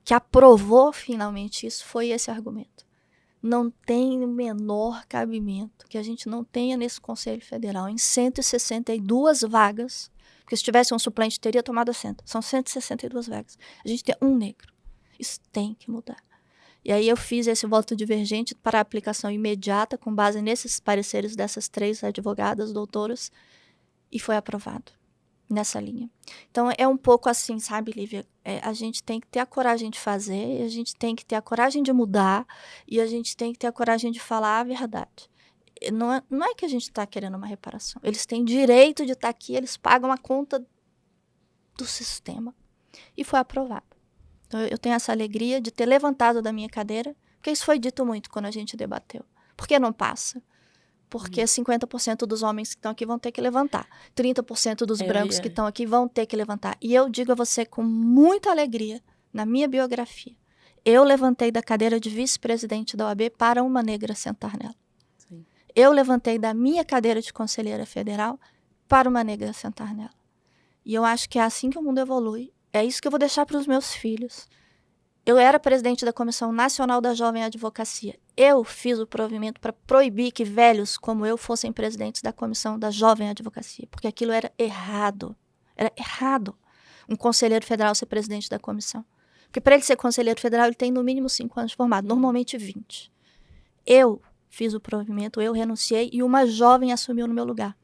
que aprovou finalmente isso, foi esse argumento. Não tem o menor cabimento que a gente não tenha nesse Conselho Federal, em 162 vagas, porque se tivesse um suplente teria tomado assento, são 162 vagas, a gente tem um negro. Isso tem que mudar. E aí eu fiz esse voto divergente para aplicação imediata, com base nesses pareceres dessas 3 advogadas, doutoras, e foi aprovado nessa linha. Então, é um pouco assim, sabe, Lívia? A gente tem que ter a coragem de fazer, a gente tem que ter a coragem de mudar, e a gente tem que ter a coragem de falar a verdade. Não é que a gente está querendo uma reparação. Eles têm direito de estar aqui, eles pagam a conta do sistema. E foi aprovado. Então, eu tenho essa alegria de ter levantado da minha cadeira, porque isso foi dito muito quando a gente debateu. Por que não passa? Porque 50% dos homens que estão aqui vão ter que levantar. 30% dos brancos que estão aqui vão ter que levantar. E eu digo a você com muita alegria, na minha biografia, eu levantei da cadeira de vice-presidente da OAB para uma negra sentar nela. Sim. Eu levantei da minha cadeira de conselheira federal para uma negra sentar nela. E eu acho que é assim que o mundo evolui. É isso que eu vou deixar para os meus filhos. Eu era presidente da Comissão Nacional da Jovem Advocacia. Eu fiz o provimento para proibir que velhos como eu fossem presidentes da Comissão da Jovem Advocacia, porque aquilo era errado. Era errado um conselheiro federal ser presidente da comissão. Porque para ele ser conselheiro federal, ele tem no mínimo 5 anos de formado, normalmente 20. Eu fiz o provimento, eu renunciei e uma jovem assumiu no meu lugar.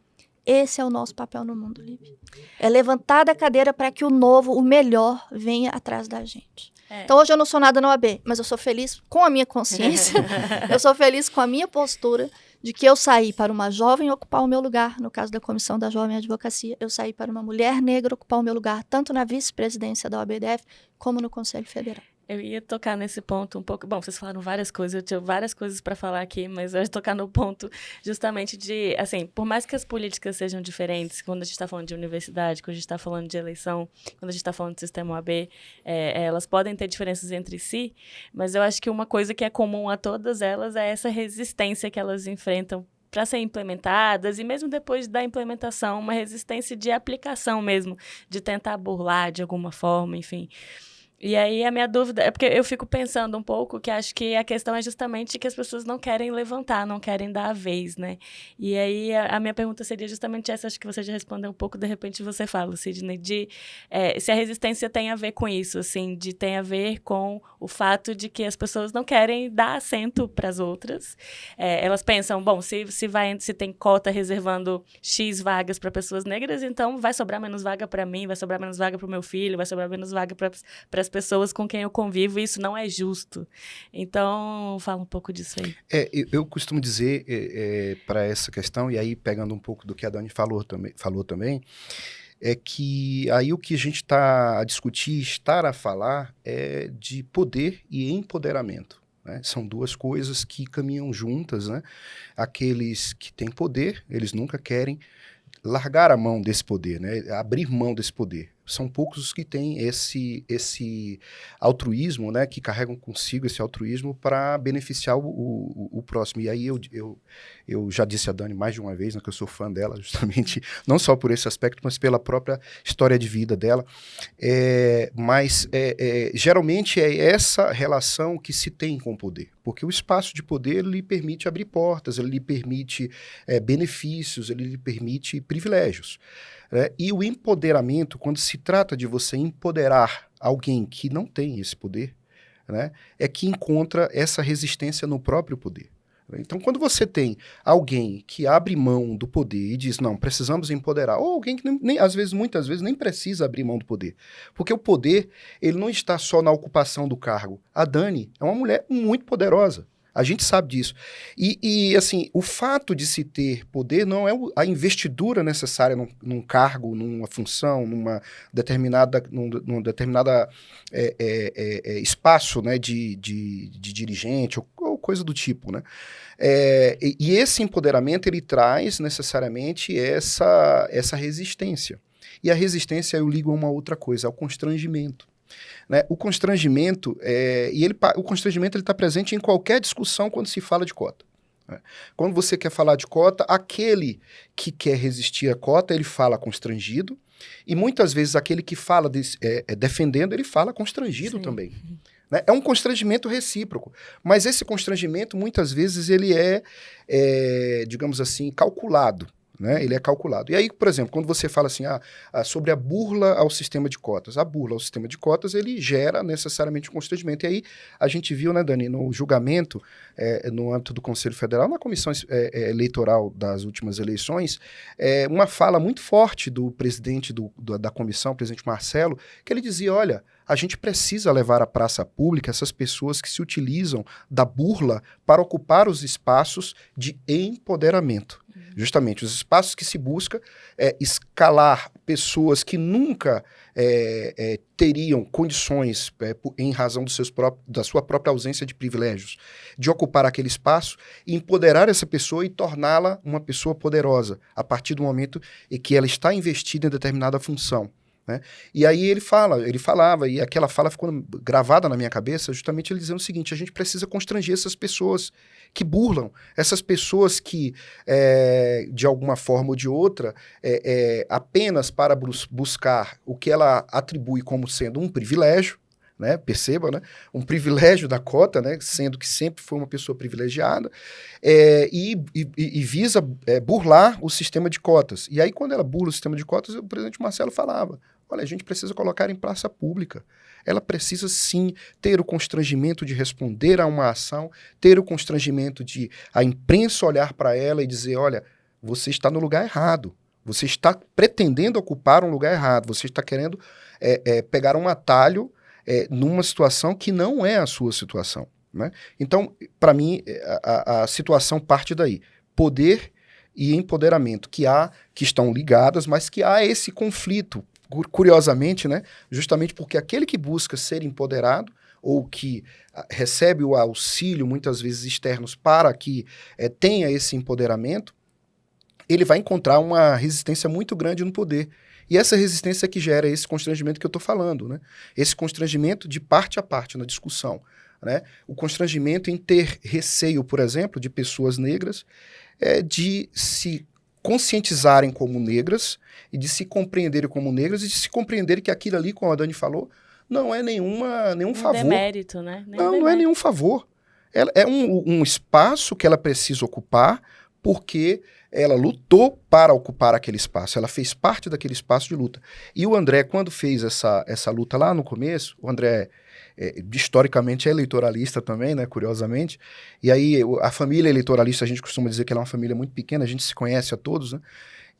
Esse é o nosso papel no mundo, Lívia. É levantar da cadeira para que o novo, o melhor, venha atrás da gente. Então, hoje eu não sou nada na OAB, mas eu sou feliz com a minha consciência, eu sou feliz com a minha postura de que eu saí para uma jovem ocupar o meu lugar, no caso da Comissão da Jovem Advocacia, eu saí para uma mulher negra ocupar o meu lugar, tanto na vice-presidência da OAB-DF, como no Conselho Federal. Eu ia tocar nesse ponto um pouco. Bom, vocês falaram várias coisas, eu tinha várias coisas para falar aqui, mas eu ia tocar no ponto justamente de, assim, por mais que as políticas sejam diferentes, quando a gente está falando de universidade, quando a gente está falando de eleição, quando a gente está falando de sistema OAB, elas podem ter diferenças entre si, mas eu acho que uma coisa que é comum a todas elas é essa resistência que elas enfrentam para serem implementadas, e mesmo depois da implementação, uma resistência de aplicação mesmo, de tentar burlar de alguma forma, enfim. E aí a minha dúvida é porque eu fico pensando um pouco que acho que a questão é justamente que as pessoas não querem levantar, não querem dar a vez, né? E aí a minha pergunta seria justamente essa, acho que você já respondeu um pouco, de repente você fala, Sidney, de se a resistência tem a ver com isso, assim, de tem a ver com o fato de que as pessoas não querem dar assento para as outras. Elas pensam, bom, se tem cota reservando X vagas para pessoas negras, então vai sobrar menos vaga para mim, vai sobrar menos vaga para o meu filho, vai sobrar menos vaga para as pessoas com quem eu convivo, e isso não é justo. Então, fala um pouco disso aí. Eu costumo dizer para essa questão, e aí pegando um pouco do que a Dani falou também, é que aí o que a gente está a discutir, estar a falar, é de poder e empoderamento. Né? São duas coisas que caminham juntas, né? Aqueles que têm poder, eles nunca querem largar a mão desse poder, né? Abrir mão desse poder. São poucos os que têm esse altruísmo, né? Que carregam consigo esse altruísmo para beneficiar o próximo. E aí eu já disse a Dani mais de uma vez, né, que eu sou fã dela, justamente, não só por esse aspecto, mas pela própria história de vida dela. Mas geralmente é essa relação que se tem com o poder. Porque o espaço de poder lhe permite abrir portas, ele lhe permite benefícios, ele lhe permite privilégios. E o empoderamento, quando se trata de você empoderar alguém que não tem esse poder, né, é que encontra essa resistência no próprio poder. Então, quando você tem alguém que abre mão do poder e diz, não, precisamos empoderar, ou alguém que muitas vezes, nem precisa abrir mão do poder, porque o poder, ele não está só na ocupação do cargo. A Dani é uma mulher muito poderosa. A gente sabe disso. E assim, o fato de se ter poder não é a investidura necessária num cargo, numa função, num determinada espaço, né, de dirigente ou coisa do tipo, né? E esse empoderamento, ele traz necessariamente essa resistência. E a resistência eu ligo a uma outra coisa, ao constrangimento. Né? O constrangimento, o constrangimento está presente em qualquer discussão quando se fala de cota. Né? Quando você quer falar de cota, aquele que quer resistir à cota, ele fala constrangido, e muitas vezes aquele que fala defendendo, ele fala constrangido também. Né? É um constrangimento recíproco, mas esse constrangimento, muitas vezes, ele digamos assim, calculado. Né? Ele é calculado. E aí, por exemplo, quando você fala assim, sobre a burla ao sistema de cotas, a burla ao sistema de cotas, ele gera necessariamente um constrangimento. E aí, a gente viu, né, Dani, no julgamento, no âmbito do Conselho Federal, na comissão eleitoral das últimas eleições, uma fala muito forte do presidente da comissão, o presidente Marcelo, que ele dizia, olha, a gente precisa levar à praça pública essas pessoas que se utilizam da burla para ocupar os espaços de empoderamento. Justamente, os espaços que se busca escalar pessoas que nunca teriam condições, em razão da sua própria ausência de privilégios, de ocupar aquele espaço e empoderar essa pessoa e torná-la uma pessoa poderosa, a partir do momento em que ela está investida em determinada função. Né? E aí ele falava, e aquela fala ficou gravada na minha cabeça, justamente ele dizendo o seguinte, a gente precisa constranger essas pessoas que burlam, essas pessoas que, de alguma forma ou de outra, apenas para buscar o que ela atribui como sendo um privilégio, né? Perceba, né? Um privilégio da cota, né? Sendo que sempre foi uma pessoa privilegiada, e visa burlar o sistema de cotas. E aí, quando ela burla o sistema de cotas, o presidente Marcelo falava, olha, a gente precisa colocar em praça pública. Ela precisa, sim, ter o constrangimento de responder a uma ação, ter o constrangimento de a imprensa olhar para ela e dizer, olha, você está no lugar errado. Você está pretendendo ocupar um lugar errado. Você está querendo pegar um atalho numa situação que não é a sua situação. Né? Então, para mim, a situação parte daí. Poder e empoderamento que estão ligadas, mas que há esse conflito. Curiosamente, né? Justamente porque aquele que busca ser empoderado ou que recebe o auxílio, muitas vezes externos, para que tenha esse empoderamento, ele vai encontrar uma resistência muito grande no poder. E essa resistência é que gera esse constrangimento que eu estou falando, né? Esse constrangimento de parte a parte na discussão. Né? O constrangimento em ter receio, por exemplo, de pessoas negras, de se conscientizarem como negras e de se compreenderem como negras e de se compreenderem que aquilo ali, como a Dani falou, não é nenhum favor. Demérito, né? Não é nenhum favor. É um espaço que ela precisa ocupar porque ela lutou para ocupar aquele espaço, ela fez parte daquele espaço de luta. E o André, quando fez essa luta lá no começo, o André historicamente é eleitoralista também, né, curiosamente, e aí a família eleitoralista, a gente costuma dizer que ela é uma família muito pequena, a gente se conhece a todos, né,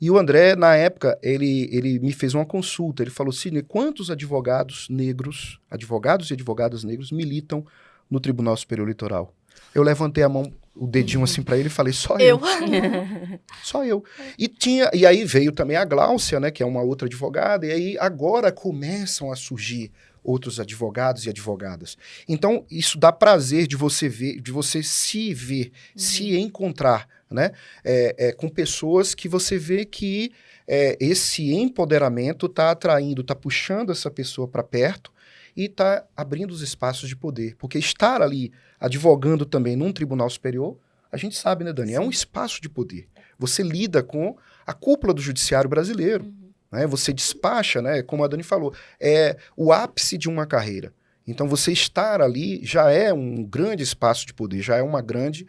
e o André, na época, ele me fez uma consulta, ele falou, Sidney, quantos advogados e advogadas negros militam no Tribunal Superior Eleitoral? Eu levantei a mão, o dedinho assim para ele e falei, só eu. Só eu. E aí veio também a Gláucia, né, que é uma outra advogada, e aí agora começam a surgir outros advogados e advogadas. Então, isso dá prazer de você ver, de você se ver, se encontrar, né, com pessoas que você vê que esse empoderamento está atraindo, está puxando essa pessoa para perto e está abrindo os espaços de poder. Porque estar ali advogando também num tribunal superior, a gente sabe, né, Dani? Sim. É um espaço de poder. Você lida com a cúpula do judiciário brasileiro. Né? Você despacha, né, como a Dani falou, é o ápice de uma carreira. Então, você estar ali já é um grande espaço de poder, já é uma grande,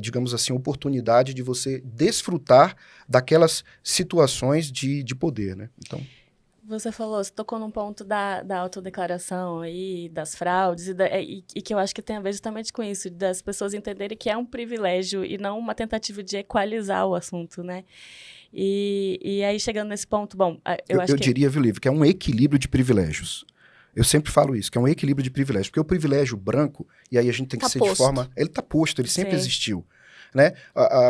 digamos assim, oportunidade de você desfrutar daquelas situações de poder. Né? Então... Você tocou num ponto da autodeclaração aí, das fraudes, e que eu acho que tem a ver justamente com isso, das pessoas entenderem que é um privilégio e não uma tentativa de equalizar o assunto, né? E aí, chegando nesse ponto, bom, eu acho que... Eu diria, viu, Lívia, que é um equilíbrio de privilégios. Eu sempre falo isso, que é um equilíbrio de privilégios, porque o privilégio branco, e aí a gente tem que ser de forma... Ele está posto, ele sempre existiu. Né?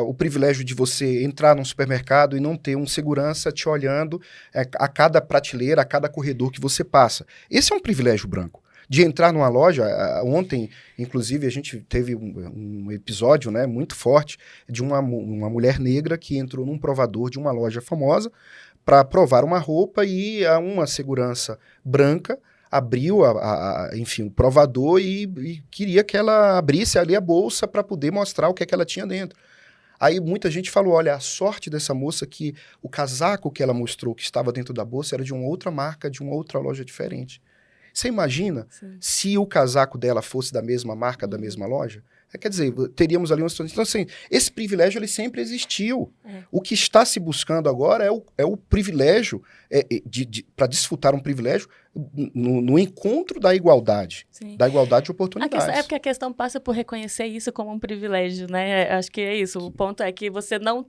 O privilégio de você entrar num supermercado e não ter um segurança te olhando a cada prateleira, a cada corredor que você passa. Esse é um privilégio branco. De entrar numa loja, ontem, inclusive, a gente teve um episódio, né, muito forte de uma mulher negra que entrou num provador de uma loja famosa para provar uma roupa e uma segurança branca abriu, enfim, o provador e queria que ela abrisse ali a bolsa para poder mostrar o que é que ela tinha dentro. Aí muita gente falou, olha, a sorte dessa moça que o casaco que ela mostrou que estava dentro da bolsa era de uma outra marca, de uma outra loja diferente. Você imagina se o casaco dela fosse da mesma marca, da mesma loja? Quer dizer, teríamos ali uma situação... Então, assim, esse privilégio, ele sempre existiu. O que está se buscando agora é o privilégio, para desfrutar um privilégio no encontro da igualdade. Sim. Da igualdade de oportunidades. É porque a questão passa por reconhecer isso como um privilégio, né? Acho que é isso. O ponto é que você não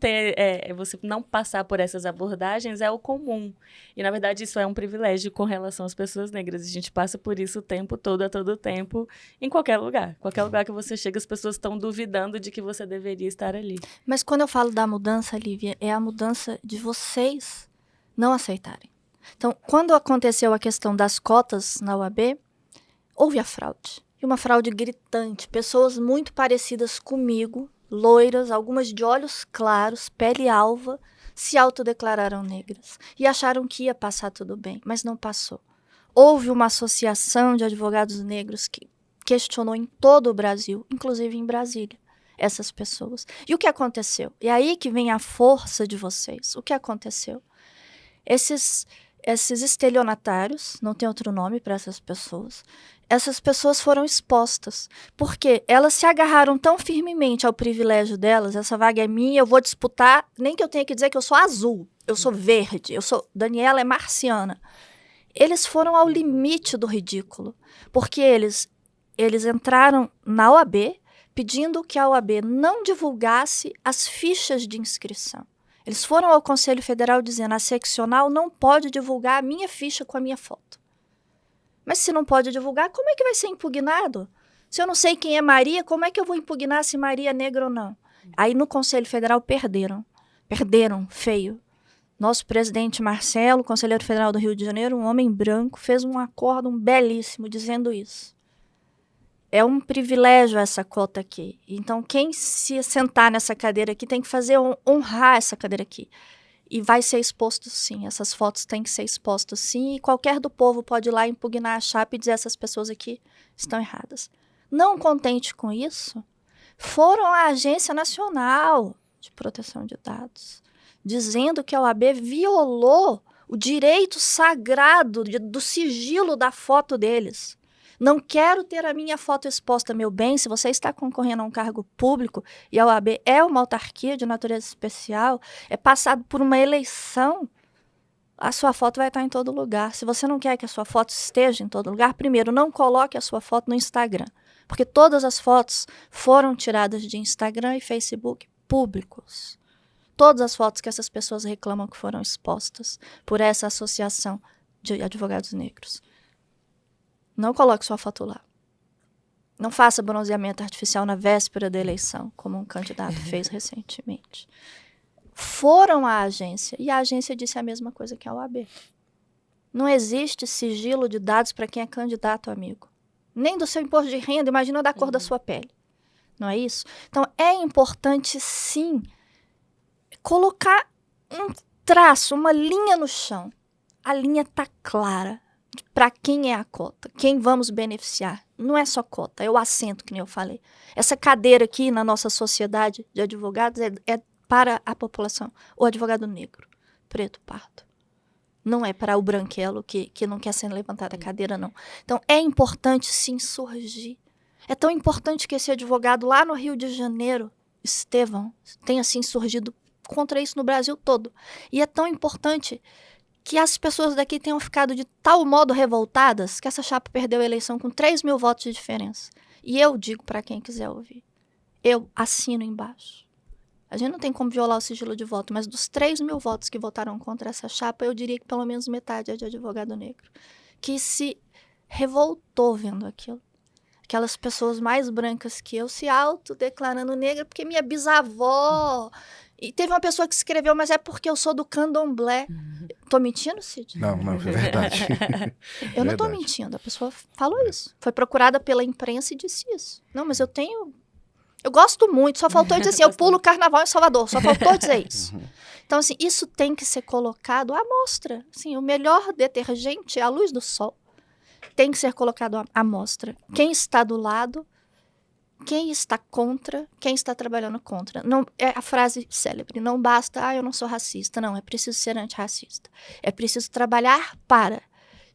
você não passar por essas abordagens é o comum. E, na verdade, isso é um privilégio com relação às pessoas negras. A gente passa por isso o tempo todo, a todo tempo, em qualquer lugar. Qualquer lugar que você chega, as pessoas estão duvidando de que você deveria estar ali. Mas quando eu falo da mudança, Lívia, é a mudança de vocês não aceitarem. Então, quando aconteceu a questão das cotas na UAB, houve a fraude. E uma fraude gritante. Pessoas muito parecidas comigo, loiras, algumas de olhos claros, pele alva, se autodeclararam negras. E acharam que ia passar tudo bem, mas não passou. Houve uma associação de advogados negros que questionou em todo o Brasil, inclusive em Brasília, essas pessoas. E o que aconteceu? E aí que vem a força de vocês. O que aconteceu? Esses estelionatários, não tem outro nome para essas pessoas foram expostas, porque elas se agarraram tão firmemente ao privilégio delas, essa vaga é minha, eu vou disputar, nem que eu tenha que dizer que eu sou azul, eu sou verde, Daniela é marciana. Eles foram ao limite do ridículo, porque eles entraram na OAB pedindo que a OAB não divulgasse as fichas de inscrição. Eles foram ao Conselho Federal dizendo, a seccional não pode divulgar a minha ficha com a minha foto. Mas se não pode divulgar, como é que vai ser impugnado? Se eu não sei quem é Maria, como é que eu vou impugnar se Maria é negra ou não? Aí no Conselho Federal perderam feio. Nosso presidente Marcelo, conselheiro federal do Rio de Janeiro, um homem branco, fez um acórdão belíssimo dizendo isso. É um privilégio essa cota aqui. Então, quem se sentar nessa cadeira aqui tem que honrar essa cadeira aqui. E vai ser exposto sim. Essas fotos têm que ser expostas sim. E qualquer do povo pode ir lá impugnar a chapa e dizer essas pessoas aqui estão erradas. Não contente com isso, foram à Agência Nacional de Proteção de Dados, dizendo que a OAB violou o direito sagrado do sigilo da foto deles. Não quero ter a minha foto exposta, meu bem. Se você está concorrendo a um cargo público e a OAB é uma autarquia de natureza especial, é passado por uma eleição, a sua foto vai estar em todo lugar. Se você não quer que a sua foto esteja em todo lugar, primeiro, não coloque a sua foto no Instagram, porque todas as fotos foram tiradas de Instagram e Facebook públicos. Todas as fotos que essas pessoas reclamam que foram expostas por essa associação de advogados negros. Não coloque sua foto lá. Não faça bronzeamento artificial na véspera da eleição, como um candidato fez recentemente. Foram à agência e a agência disse a mesma coisa que a OAB. Não existe sigilo de dados para quem é candidato, amigo. Nem do seu imposto de renda, imagina da cor da sua pele. Não é isso? Então, é importante, sim, colocar um traço, uma linha no chão. A linha está clara. Para quem é a cota? Quem vamos beneficiar? Não é só cota, é o assento, que nem eu falei. Essa cadeira aqui na nossa sociedade de advogados é para a população. O advogado negro, preto, pardo. Não é para o branquelo que não quer ser levantada a cadeira, não. Então, é importante, sim, surgir. É tão importante que esse advogado lá no Rio de Janeiro, Estevão, tenha, assim, surgido contra isso no Brasil todo. E é tão importante que as pessoas daqui tenham ficado de tal modo revoltadas que essa chapa perdeu a eleição com 3 mil votos de diferença. E eu digo para quem quiser ouvir, eu assino embaixo. A gente não tem como violar o sigilo de voto, mas dos 3 mil votos que votaram contra essa chapa, eu diria que pelo menos metade é de advogado negro, que se revoltou vendo aquilo. Aquelas pessoas mais brancas que eu se autodeclarando negra porque minha bisavó... E teve uma pessoa que escreveu, mas é porque eu sou do candomblé. Tô mentindo, Cid? Não, é verdade. Eu não tô mentindo, a pessoa falou isso. Foi procurada pela imprensa e disse isso. Não, mas eu gosto muito, só faltou dizer assim, eu pulo o carnaval em Salvador, só faltou dizer isso. Então, assim, isso tem que ser colocado à mostra. Assim, o melhor detergente é a luz do sol. tem que ser colocado à mostra. Quem está do lado, quem está contra, quem está trabalhando contra. Não, é a frase célebre, não basta, eu não sou racista. Não, é preciso ser antirracista. É preciso trabalhar para.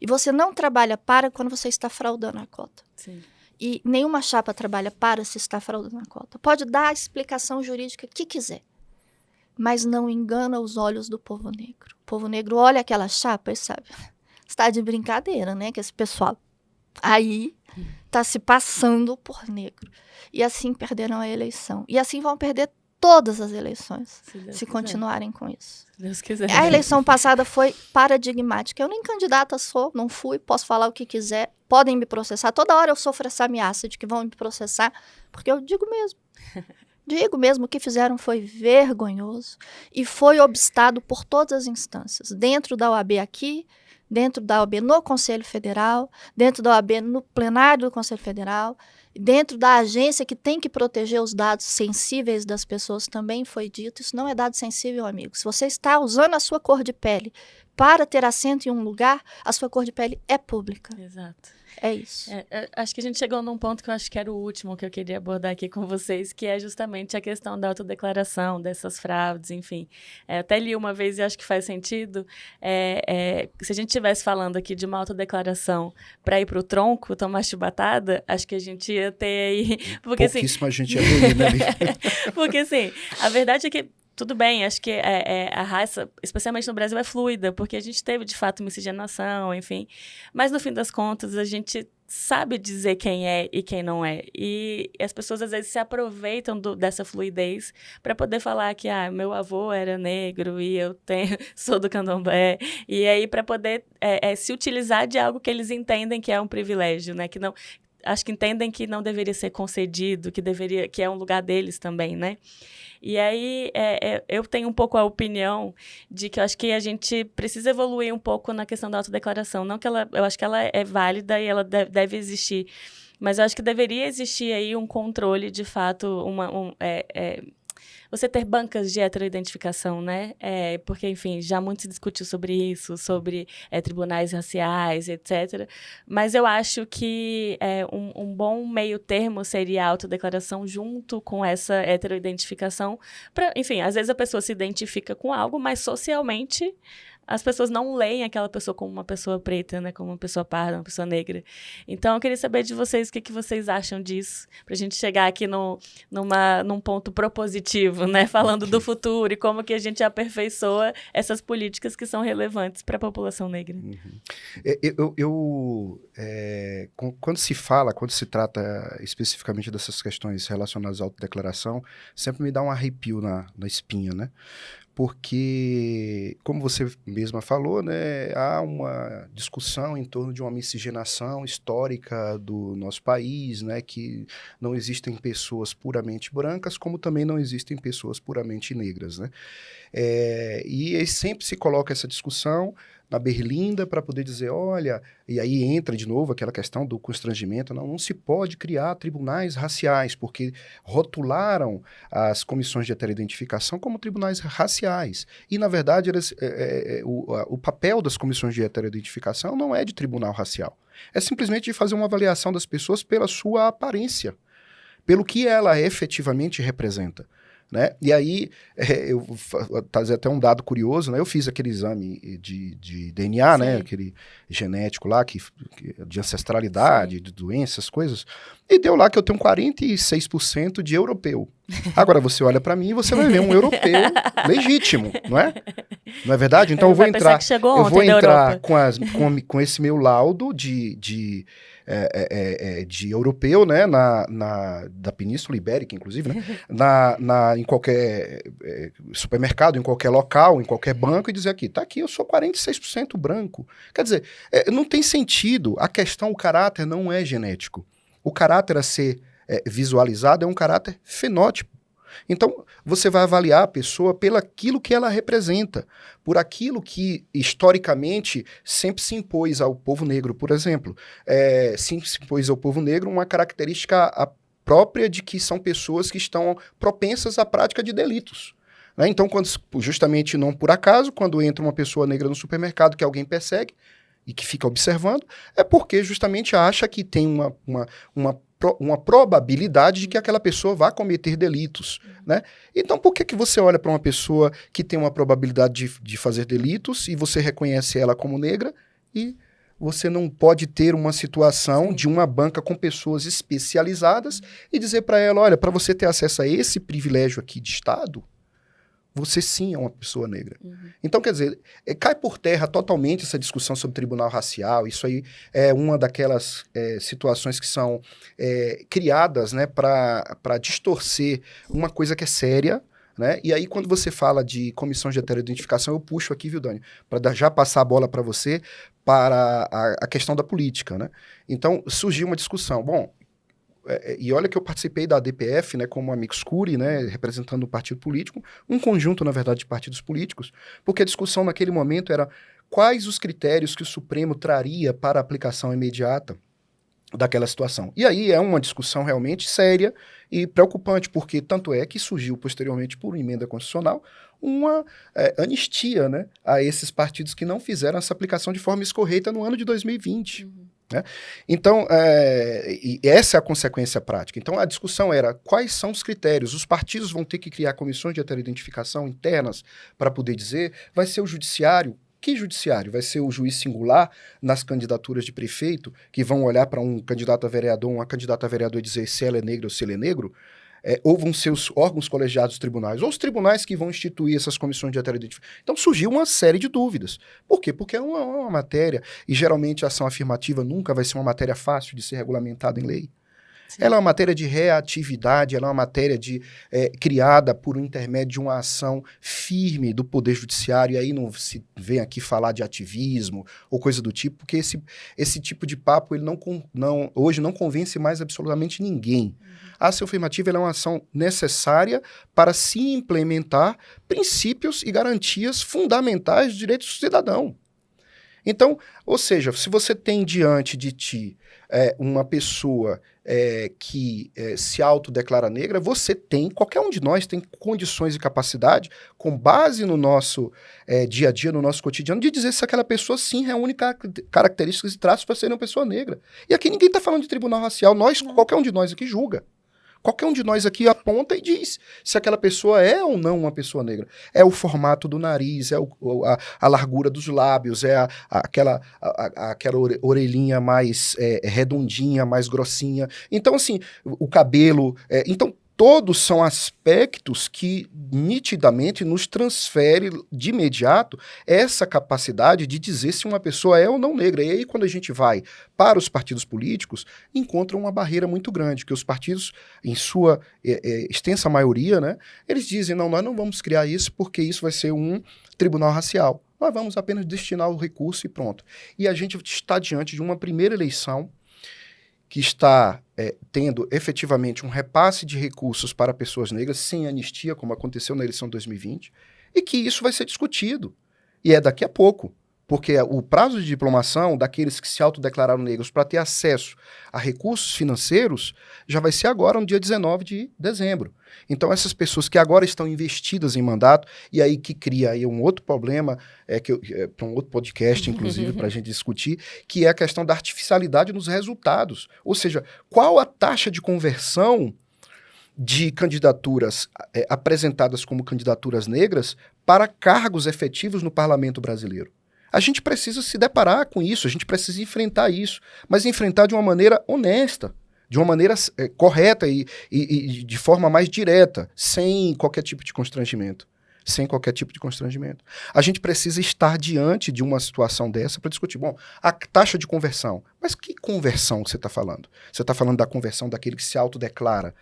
E você não trabalha para quando você está fraudando a cota. Sim. E nenhuma chapa trabalha para se está fraudando a cota. Pode dar a explicação jurídica que quiser, mas não engana os olhos do povo negro. O povo negro olha aquela chapa e sabe, está de brincadeira, né? Que esse pessoal aí está se passando por negro. E assim perderão a eleição. E assim vão perder todas as eleições, se continuarem com isso. Se Deus quiser. A eleição passada foi paradigmática. Eu nem candidata sou, não fui, posso falar o que quiser, podem me processar. Toda hora eu sofro essa ameaça de que vão me processar, porque eu digo mesmo. Digo mesmo, o que fizeram foi vergonhoso e foi obstado por todas as instâncias. Dentro da OAB aqui, dentro da OAB no Conselho Federal, dentro da OAB no plenário do Conselho Federal, dentro da agência que tem que proteger os dados sensíveis das pessoas, também foi dito. Isso não é dado sensível, amigo. Se você está usando a sua cor de pele para ter assento em um lugar, a sua cor de pele é pública. Exato. É isso. Acho que a gente chegou num ponto que eu acho que era o último que eu queria abordar aqui com vocês, que é justamente a questão da autodeclaração, dessas fraudes, enfim. Até li uma vez e acho que faz sentido. Se a gente estivesse falando aqui de uma autodeclaração para ir para o tronco, tomar chibatada, acho que a gente ia ter aí... Porque, pouquíssima gente ia ver, né? Porque, assim, a verdade é que tudo bem, acho que a raça, especialmente no Brasil, é fluida, porque a gente teve, de fato, miscigenação, enfim. Mas, no fim das contas, a gente sabe dizer quem é e quem não é. E as pessoas, às vezes, se aproveitam dessa fluidez para poder falar que, meu avô era negro e eu sou do candomblé. E aí, para poder se utilizar de algo que eles entendem que é um privilégio, né? Que não... Acho que entendem que não deveria ser concedido, que é um lugar deles também, né? E aí, eu tenho um pouco a opinião de que eu acho que a gente precisa evoluir um pouco na questão da autodeclaração. Não que eu acho que ela é válida e ela deve existir, mas eu acho que deveria existir aí um controle, de fato, você ter bancas de heteroidentificação, né? Porque, enfim, já muito se discutiu sobre isso, sobre tribunais raciais, etc. Mas eu acho que um bom meio termo seria a autodeclaração junto com essa heteroidentificação. Enfim, às vezes a pessoa se identifica com algo, mas socialmente as pessoas não leem aquela pessoa como uma pessoa preta, né? Como uma pessoa parda, uma pessoa negra. Então, eu queria saber de vocês o que vocês acham disso, pra gente chegar aqui num ponto propositivo, né? Falando do futuro e como que a gente aperfeiçoa essas políticas que são relevantes para a população negra. Uhum. Quando se trata especificamente dessas questões relacionadas à autodeclaração, sempre me dá um arrepio na espinha, né? Porque, como você mesma falou, né, há uma discussão em torno de uma miscigenação histórica do nosso país, né, que não existem pessoas puramente brancas, como também não existem pessoas puramente negras, né? E aí sempre se coloca essa discussão na berlinda para poder dizer, olha, e aí entra de novo aquela questão do constrangimento, não se pode criar tribunais raciais, porque rotularam as comissões de heteroidentificação como tribunais raciais. E, na verdade, o papel das comissões de heteroidentificação não é de tribunal racial. É simplesmente de fazer uma avaliação das pessoas pela sua aparência, pelo que ela efetivamente representa. Né? E aí, eu trazer até um dado curioso, né? Eu fiz aquele exame de DNA, sim, né? Aquele genético lá, de ancestralidade, sim, de doenças, coisas, e deu lá que eu tenho 46% de europeu. Agora, você olha para mim e você vai ver um europeu legítimo, não é? Não é verdade? Então eu vou entrar com esse meu laudo de europeu, né, da Península Ibérica, inclusive, né, em qualquer supermercado, em qualquer local, em qualquer banco, e dizer aqui, tá aqui, eu sou 46% branco. Quer dizer, não tem sentido. A questão, o caráter não é genético. O caráter a ser visualizado é um caráter fenótipo. Então, você vai avaliar a pessoa pelo aquilo que ela representa, por aquilo que, historicamente, sempre se impôs ao povo negro, por exemplo. Se impôs ao povo negro uma característica própria de que são pessoas que estão propensas à prática de delitos. Né? Então, justamente não por acaso, quando entra uma pessoa negra no supermercado que alguém persegue, e que fica observando, é porque justamente acha que tem uma probabilidade de que aquela pessoa vá cometer delitos, né? Então, por que você olha para uma pessoa que tem uma probabilidade de fazer delitos e você reconhece ela como negra e você não pode ter uma situação de uma banca com pessoas especializadas e dizer para ela, olha, para você ter acesso a esse privilégio aqui de Estado, você sim é uma pessoa negra. Então, quer dizer, cai por terra totalmente essa discussão sobre tribunal racial. Isso aí é uma daquelas situações que são criadas, né, para distorcer uma coisa que é séria, né? E aí, quando você fala de comissão de heteroidentificação, eu puxo aqui, viu, Dani, para já passar a bola para você, para a questão da política, né? Então, surgiu uma discussão. Bom, e olha que eu participei da ADPF, né, como amicus curiae, né, representando um partido político, um conjunto, na verdade, de partidos políticos, porque a discussão naquele momento era quais os critérios que o Supremo traria para a aplicação imediata daquela situação. E aí é uma discussão realmente séria e preocupante, porque tanto é que surgiu posteriormente por emenda constitucional uma anistia, né, a esses partidos que não fizeram essa aplicação de forma escorreita no ano de 2020. Né? Então, e essa é a consequência prática. Então, a discussão era quais são os critérios. Os partidos vão ter que criar comissões de heteroidentificação internas para poder dizer, vai ser o judiciário. Que judiciário? Vai ser o juiz singular nas candidaturas de prefeito, que vão olhar para um candidato a vereador, uma candidata a vereador e dizer se ela é negra ou se ele é negro? Ou vão ser os órgãos colegiados dos tribunais, ou os tribunais que vão instituir essas comissões de heteroidentificação. Então surgiu uma série de dúvidas. Por quê? Porque é uma matéria, e geralmente a ação afirmativa nunca vai ser uma matéria fácil de ser regulamentada em lei. Sim. Ela é uma matéria de reatividade, ela é uma matéria criada por um intermédio de uma ação firme do Poder Judiciário, e aí não se vem aqui falar de ativismo ou coisa do tipo, porque esse tipo de papo ele hoje não convence mais absolutamente ninguém. A ação afirmativa é uma ação necessária para se implementar princípios e garantias fundamentais dos direitos do cidadão. Então, ou seja, se você tem diante de ti uma pessoa que se autodeclara negra, qualquer um de nós tem condições e capacidade, com base no nosso dia a dia, no nosso cotidiano, de dizer se aquela pessoa sim reúne características e traços para ser uma pessoa negra. E aqui ninguém está falando de tribunal racial, qualquer um de nós aqui julga. Qualquer um de nós aqui aponta e diz se aquela pessoa é ou não uma pessoa negra. É o formato do nariz, é a largura dos lábios, é aquela orelhinha mais redondinha, mais grossinha. Então, assim, o cabelo... Então, todos são aspectos que nitidamente nos transfere de imediato essa capacidade de dizer se uma pessoa é ou não negra. E aí, quando a gente vai para os partidos políticos, encontra uma barreira muito grande, que os partidos, em sua extensa maioria, né, eles dizem, não, nós não vamos criar isso porque isso vai ser um tribunal racial. Nós vamos apenas destinar o recurso e pronto. E a gente está diante de uma primeira eleição que está tendo efetivamente um repasse de recursos para pessoas negras sem anistia, como aconteceu na eleição de 2020, e que isso vai ser discutido. E é daqui a pouco, porque o prazo de diplomação daqueles que se autodeclararam negros para ter acesso a recursos financeiros já vai ser agora, no dia 19 de dezembro. Então, essas pessoas que agora estão investidas em mandato, e aí que cria aí um outro problema, para um outro podcast, inclusive, para a gente discutir, que é a questão da artificialidade nos resultados. Ou seja, qual a taxa de conversão de candidaturas apresentadas como candidaturas negras para cargos efetivos no parlamento brasileiro? A gente precisa se deparar com isso, a gente precisa enfrentar isso, mas enfrentar de uma maneira honesta, de uma maneira correta e de forma mais direta, sem qualquer tipo de constrangimento. Sem qualquer tipo de constrangimento. A gente precisa estar diante de uma situação dessa para discutir. Bom, a taxa de conversão. Mas que conversão você está falando? Você está falando da conversão daquele que se autodeclara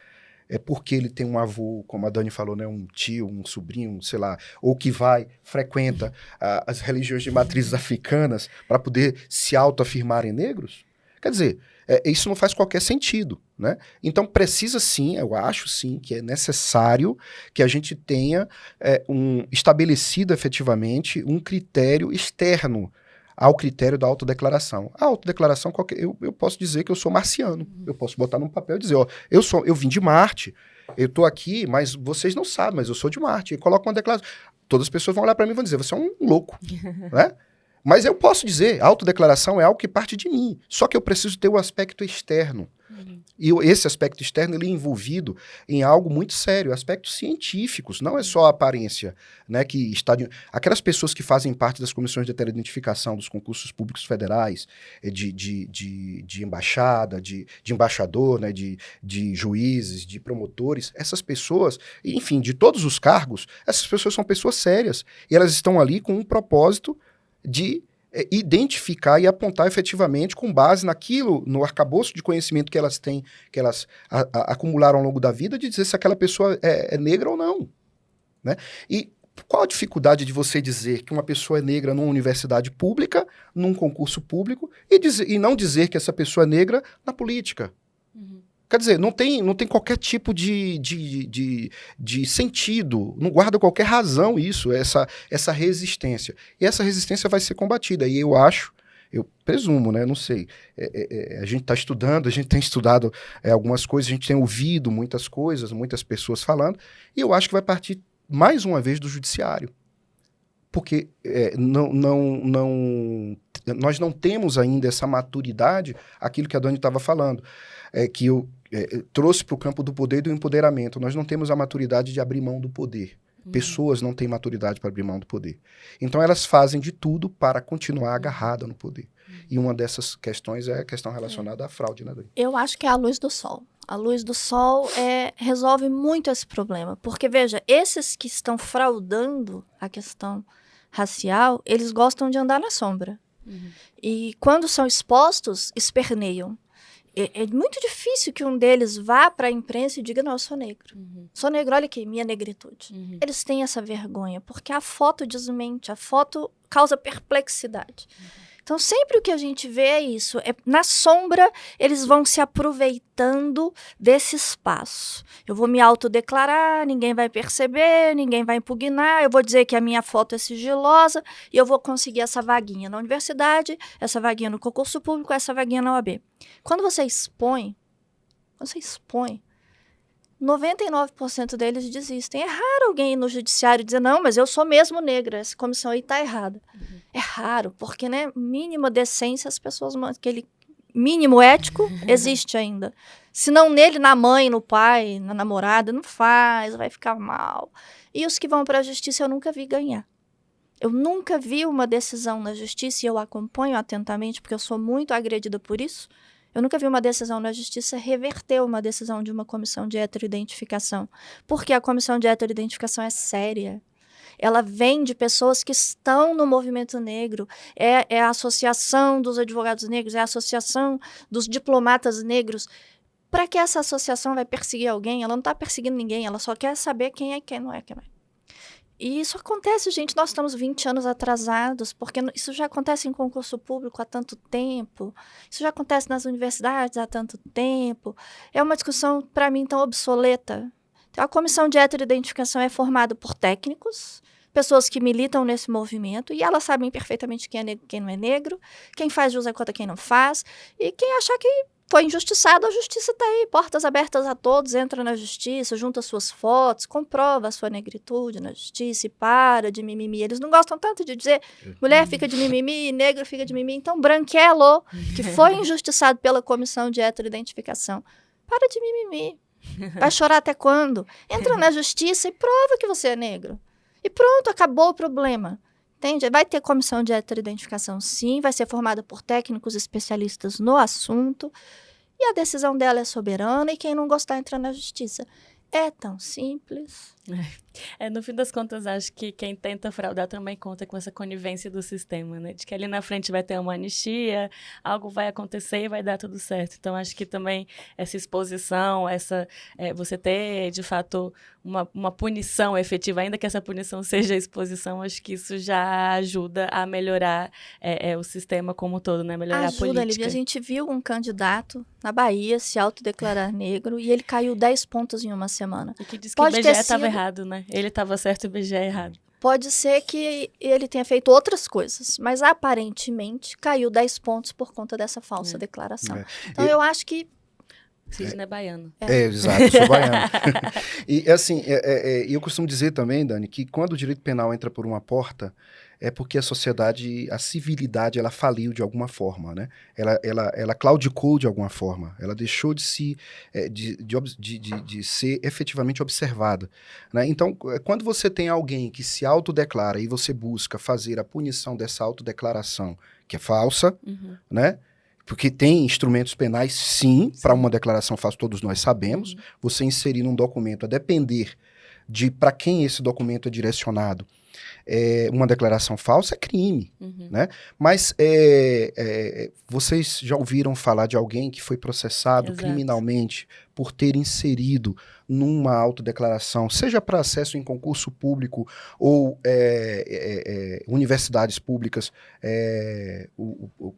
porque ele tem um avô, como a Dani falou, né, um tio, um sobrinho, sei lá, ou que frequenta as religiões de matrizes africanas para poder se autoafirmarem negros? Quer dizer, isso não faz qualquer sentido, né? Então precisa sim, eu acho sim, que é necessário que a gente tenha estabelecido efetivamente um critério externo ao critério da autodeclaração. A autodeclaração, eu posso dizer que eu sou marciano. Eu posso botar num papel e dizer, ó, eu vim de Marte, eu tô aqui, mas vocês não sabem, mas eu sou de Marte. E coloco uma declaração. Todas as pessoas vão olhar para mim e vão dizer, você é um louco, né? Mas eu posso dizer, autodeclaração é algo que parte de mim. Só que eu preciso ter o aspecto externo. E esse aspecto externo, ele é envolvido em algo muito sério, aspectos científicos, não é só a aparência, né, que está aquelas pessoas que fazem parte das comissões de heteroidentificação dos concursos públicos federais, de embaixada, de embaixador, né, de juízes, de promotores, essas pessoas, enfim, de todos os cargos, essas pessoas são pessoas sérias, e elas estão ali com um propósito de identificar e apontar efetivamente com base naquilo, no arcabouço de conhecimento que elas têm, que elas acumularam ao longo da vida, de dizer se aquela pessoa é negra ou não, né? E qual a dificuldade de você dizer que uma pessoa é negra numa universidade pública, num concurso público, e não dizer que essa pessoa é negra na política? Quer dizer, não tem qualquer tipo de sentido, não guarda qualquer razão isso, essa resistência. E essa resistência vai ser combatida. E eu presumo, né? Não sei. A gente está estudando, a gente tem estudado algumas coisas, a gente tem ouvido muitas coisas, muitas pessoas falando, e eu acho que vai partir mais uma vez do judiciário. Porque nós não temos ainda essa maturidade, aquilo que a Dani estava falando, que eu trouxe para o campo do poder e do empoderamento. Nós não temos a maturidade de abrir mão do poder. Pessoas não têm maturidade para abrir mão do poder. Então, elas fazem de tudo para continuar agarrada no poder. E uma dessas questões é a questão relacionada à fraude, né, Dani? Eu acho que é a luz do sol. A luz do sol resolve muito esse problema. Porque, veja, esses que estão fraudando a questão racial, eles gostam de andar na sombra. E quando são expostos, esperneiam. É muito difícil que um deles vá para a imprensa e diga, não, eu sou negro. Sou negro, olha aqui, minha negritude. Eles têm essa vergonha, porque a foto desmente, a foto causa perplexidade. Então, sempre o que a gente vê é isso. Na sombra, eles vão se aproveitando desse espaço. Eu vou me autodeclarar, ninguém vai perceber, ninguém vai impugnar, eu vou dizer que a minha foto é sigilosa e eu vou conseguir essa vaguinha na universidade, essa vaguinha no concurso público, essa vaguinha na OAB. Quando você expõe, 99% deles desistem. É raro alguém ir no judiciário dizer, não, mas eu sou mesmo negra, essa comissão aí está errada. É raro, porque, né, mínima decência, as pessoas, aquele mínimo ético existe ainda. Se não nele, na mãe, no pai, na namorada, não faz, vai ficar mal. E os que vão para a justiça eu nunca vi ganhar. Eu nunca vi uma decisão na justiça, e eu acompanho atentamente, porque eu sou muito agredida por isso. Eu nunca vi uma decisão na justiça reverter uma decisão de uma comissão de heteroidentificação. Porque a comissão de heteroidentificação é séria. Ela vem de pessoas que estão no movimento negro, é a associação dos advogados negros, é a associação dos diplomatas negros. Para que essa associação vai perseguir alguém? Ela não está perseguindo ninguém, ela só quer saber quem é quem não é quem não é. E isso acontece, gente, nós estamos 20 anos atrasados, porque isso já acontece em concurso público há tanto tempo, isso já acontece nas universidades há tanto tempo. É uma discussão, para mim, tão obsoleta. Então, a comissão de heteroidentificação é formada por técnicos, pessoas que militam nesse movimento, e elas sabem perfeitamente quem é negro, quem não é negro, quem faz jus contra quem não faz, e quem achar que foi injustiçado, a justiça está aí, portas abertas a todos, entra na justiça, junta suas fotos, comprova a sua negritude na justiça e para de mimimi. Eles não gostam tanto de dizer mulher fica de mimimi, negro fica de mimimi, então branquelo, que foi injustiçado pela comissão de heteroidentificação, para de mimimi. Vai chorar até quando? Entra na justiça e prova que você é negro. E pronto, acabou o problema. Entende? Vai ter comissão de heteroidentificação, sim, vai ser formada por técnicos especialistas no assunto, e a decisão dela é soberana, e quem não gostar entra na justiça. É tão simples. No fim das contas, acho que quem tenta fraudar também conta com essa conivência do sistema, né? De que ali na frente vai ter uma anistia, algo vai acontecer e vai dar tudo certo. Então, acho que também essa exposição, você ter, de fato, uma punição efetiva, ainda que essa punição seja exposição, acho que isso já ajuda a melhorar o sistema como um todo, né? Melhorar a política. Lívia. A gente viu um candidato na Bahia se autodeclarar negro e ele caiu 10 pontos em uma semana. E que diz que o IBGE estava errado, né? Ele estava certo e o IBGE errado. Pode ser que ele tenha feito outras coisas, mas aparentemente caiu 10 pontos por conta dessa falsa declaração. Então, eu acho que... Sidney é baiano. Exato, eu sou baiano. E assim, eu costumo dizer também, Dani, que quando o direito penal entra por uma porta, é porque a sociedade, a civilidade, ela faliu de alguma forma, né? Ela claudicou de alguma forma, ela deixou de ser efetivamente observada, né? Então, quando você tem alguém que se autodeclara e você busca fazer a punição dessa autodeclaração, que é falsa, né? Porque tem instrumentos penais, sim, para uma declaração falsa, todos nós sabemos. Você inserir num documento, a depender de para quem esse documento é direcionado, uma declaração falsa é crime, né? Mas vocês já ouviram falar de alguém que foi processado criminalmente por ter inserido numa autodeclaração, seja para acesso em concurso público ou universidades públicas,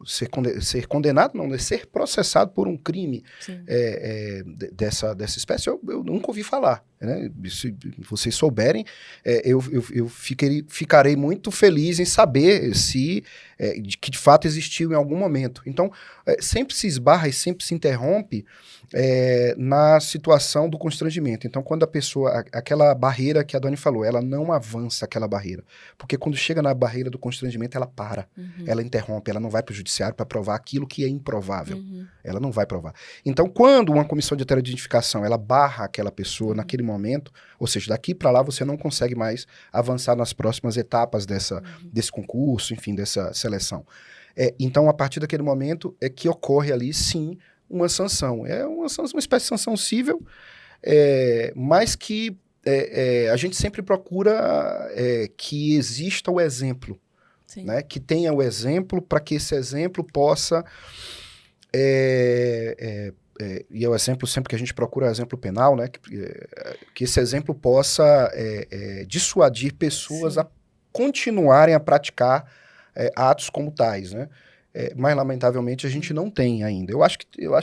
ser condenado, não, né? Ser processado por um crime dessa espécie, eu nunca ouvi falar, né? Se vocês souberem, eu ficarei muito feliz em saber que de fato existiu em algum momento. Então, sempre se esbarra e sempre se interrompe na situação do constrangimento. Então, quando a pessoa, aquela barreira que a Dani falou, ela não avança aquela barreira. Porque quando chega na barreira do constrangimento, ela para, ela interrompe, ela não vai para o judiciário para provar aquilo que é improvável. Ela não vai provar. Então, quando uma comissão de heteroidentificação, ela barra aquela pessoa naquele momento, ou seja, daqui para lá você não consegue mais avançar nas próximas etapas desse concurso, enfim, dessa seleção. Então, a partir daquele momento é que ocorre ali, sim, uma sanção. É uma espécie de sanção cível, mas que a gente sempre procura que exista o exemplo, né? Que tenha o exemplo para que esse exemplo possa... e é o exemplo sempre que a gente procura, é o exemplo penal, né? Que esse exemplo possa dissuadir pessoas a continuarem a praticar atos como tais, né? Mas, lamentavelmente, a gente não tem ainda. Eu acho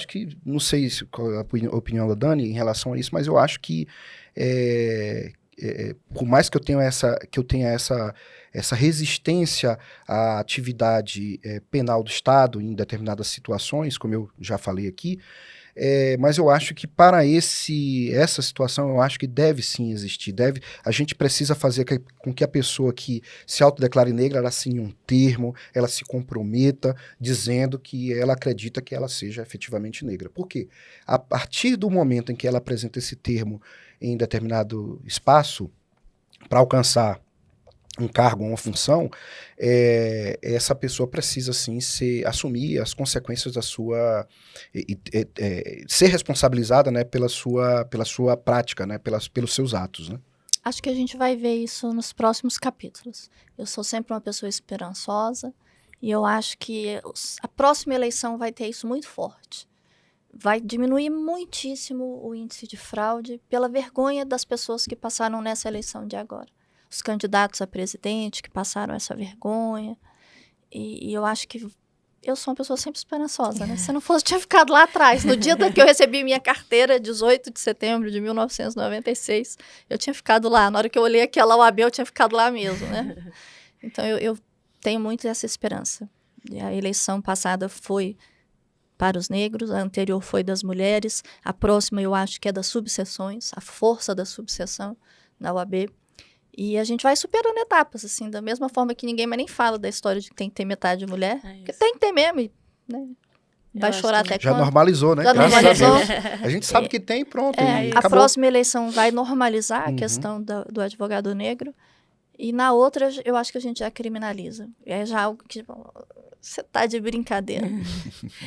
que não sei qual é a opinião da Dani em relação a isso, mas eu acho que, por mais que eu tenha essa resistência à atividade penal do Estado em determinadas situações, como eu já falei aqui, mas eu acho que para essa situação, eu acho que deve sim existir. A gente precisa fazer com que a pessoa que se autodeclare negra, ela assine um termo, ela se comprometa, dizendo que ela acredita que ela seja efetivamente negra. Por quê? A partir do momento em que ela apresenta esse termo em determinado espaço, para alcançar um cargo, uma função, essa pessoa precisa sim assumir as consequências da sua... ser responsabilizada, né, pela sua prática, né, pelos seus atos, né? Acho que a gente vai ver isso nos próximos capítulos. Eu sou sempre uma pessoa esperançosa e eu acho que a próxima eleição vai ter isso muito forte. Vai diminuir muitíssimo o índice de fraude pela vergonha das pessoas que passaram nessa eleição de agora. Os candidatos a presidente que passaram essa vergonha. E eu acho que eu sou uma pessoa sempre esperançosa, né? Se não fosse, eu tinha ficado lá atrás. No dia que eu recebi minha carteira, 18 de setembro de 1996, eu tinha ficado lá. Na hora que eu olhei aquela OAB, eu tinha ficado lá mesmo, né? Então, eu tenho muito essa esperança. E a eleição passada foi para os negros, a anterior foi das mulheres, a próxima eu acho que é das subseções, a força da subseção na OAB. E a gente vai superando etapas, assim, da mesma forma que ninguém mais nem fala da história de que tem que ter metade de mulher, porque tem que ter mesmo, né? Vai chorar até quando? Já normalizou, né? Já normalizou. A gente sabe que tem, pronto. A próxima eleição vai normalizar a questão do advogado negro, e na outra eu acho que a gente já criminaliza. É já algo que... Você tá de brincadeira.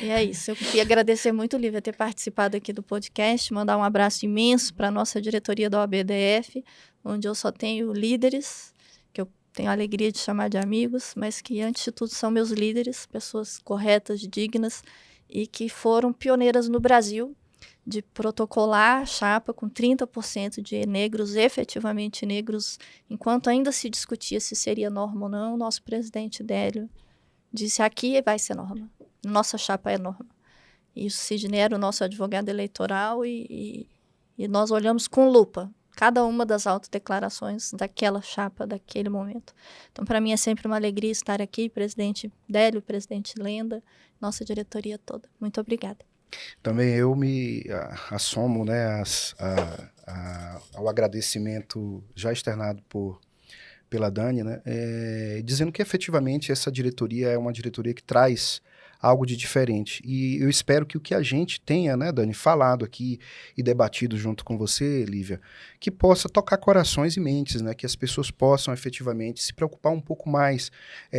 E é isso. Eu queria agradecer muito, Lívia, ter participado aqui do podcast, mandar um abraço imenso para a nossa diretoria da OAB-DF, onde eu só tenho líderes, que eu tenho a alegria de chamar de amigos, mas que, antes de tudo, são meus líderes, pessoas corretas, dignas, e que foram pioneiras no Brasil de protocolar a chapa com 30% de negros, efetivamente negros, enquanto ainda se discutia se seria norma ou não. O nosso presidente Délio disse: aqui vai ser norma, nossa chapa é norma. E o Sidney era o nosso advogado eleitoral e nós olhamos com lupa cada uma das autodeclarações daquela chapa, daquele momento. Então, para mim é sempre uma alegria estar aqui, presidente Délio, presidente Lenda, nossa diretoria toda. Muito obrigada. Também eu me assomo, né, ao agradecimento já externado pela Dani, né, dizendo que efetivamente essa diretoria é uma diretoria que traz algo de diferente. E eu espero que o que a gente tenha, né, Dani, falado aqui e debatido junto com você, Lívia, que possa tocar corações e mentes, né, que as pessoas possam efetivamente se preocupar um pouco mais,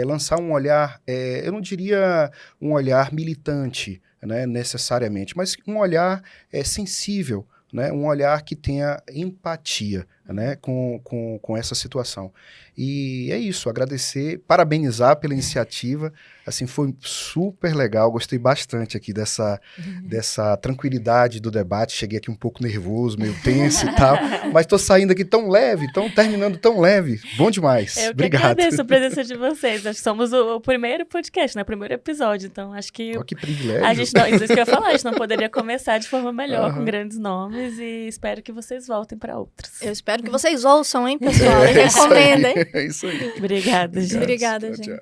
lançar um olhar, eu não diria um olhar militante, né, necessariamente, mas um olhar sensível, né, um olhar que tenha empatia, né, com essa situação. E é isso, agradecer, parabenizar pela iniciativa, assim, foi super legal, gostei bastante aqui dessa tranquilidade do debate, cheguei aqui um pouco nervoso, meio tenso e tal, mas estou saindo aqui tão leve, terminando tão leve, bom demais. Eu Obrigado. que agradeço a presença de vocês, acho que somos o primeiro podcast, né, o primeiro episódio, então acho que... Oh, que privilégio. A gente não, isso que eu ia falar, a gente não poderia começar de forma melhor, com grandes nomes, e espero que vocês voltem para outros. Eu espero que vocês ouçam, hein, pessoal? E recomendem. É isso aí. Obrigada, gente. Obrigada, Tchau, gente. tchau.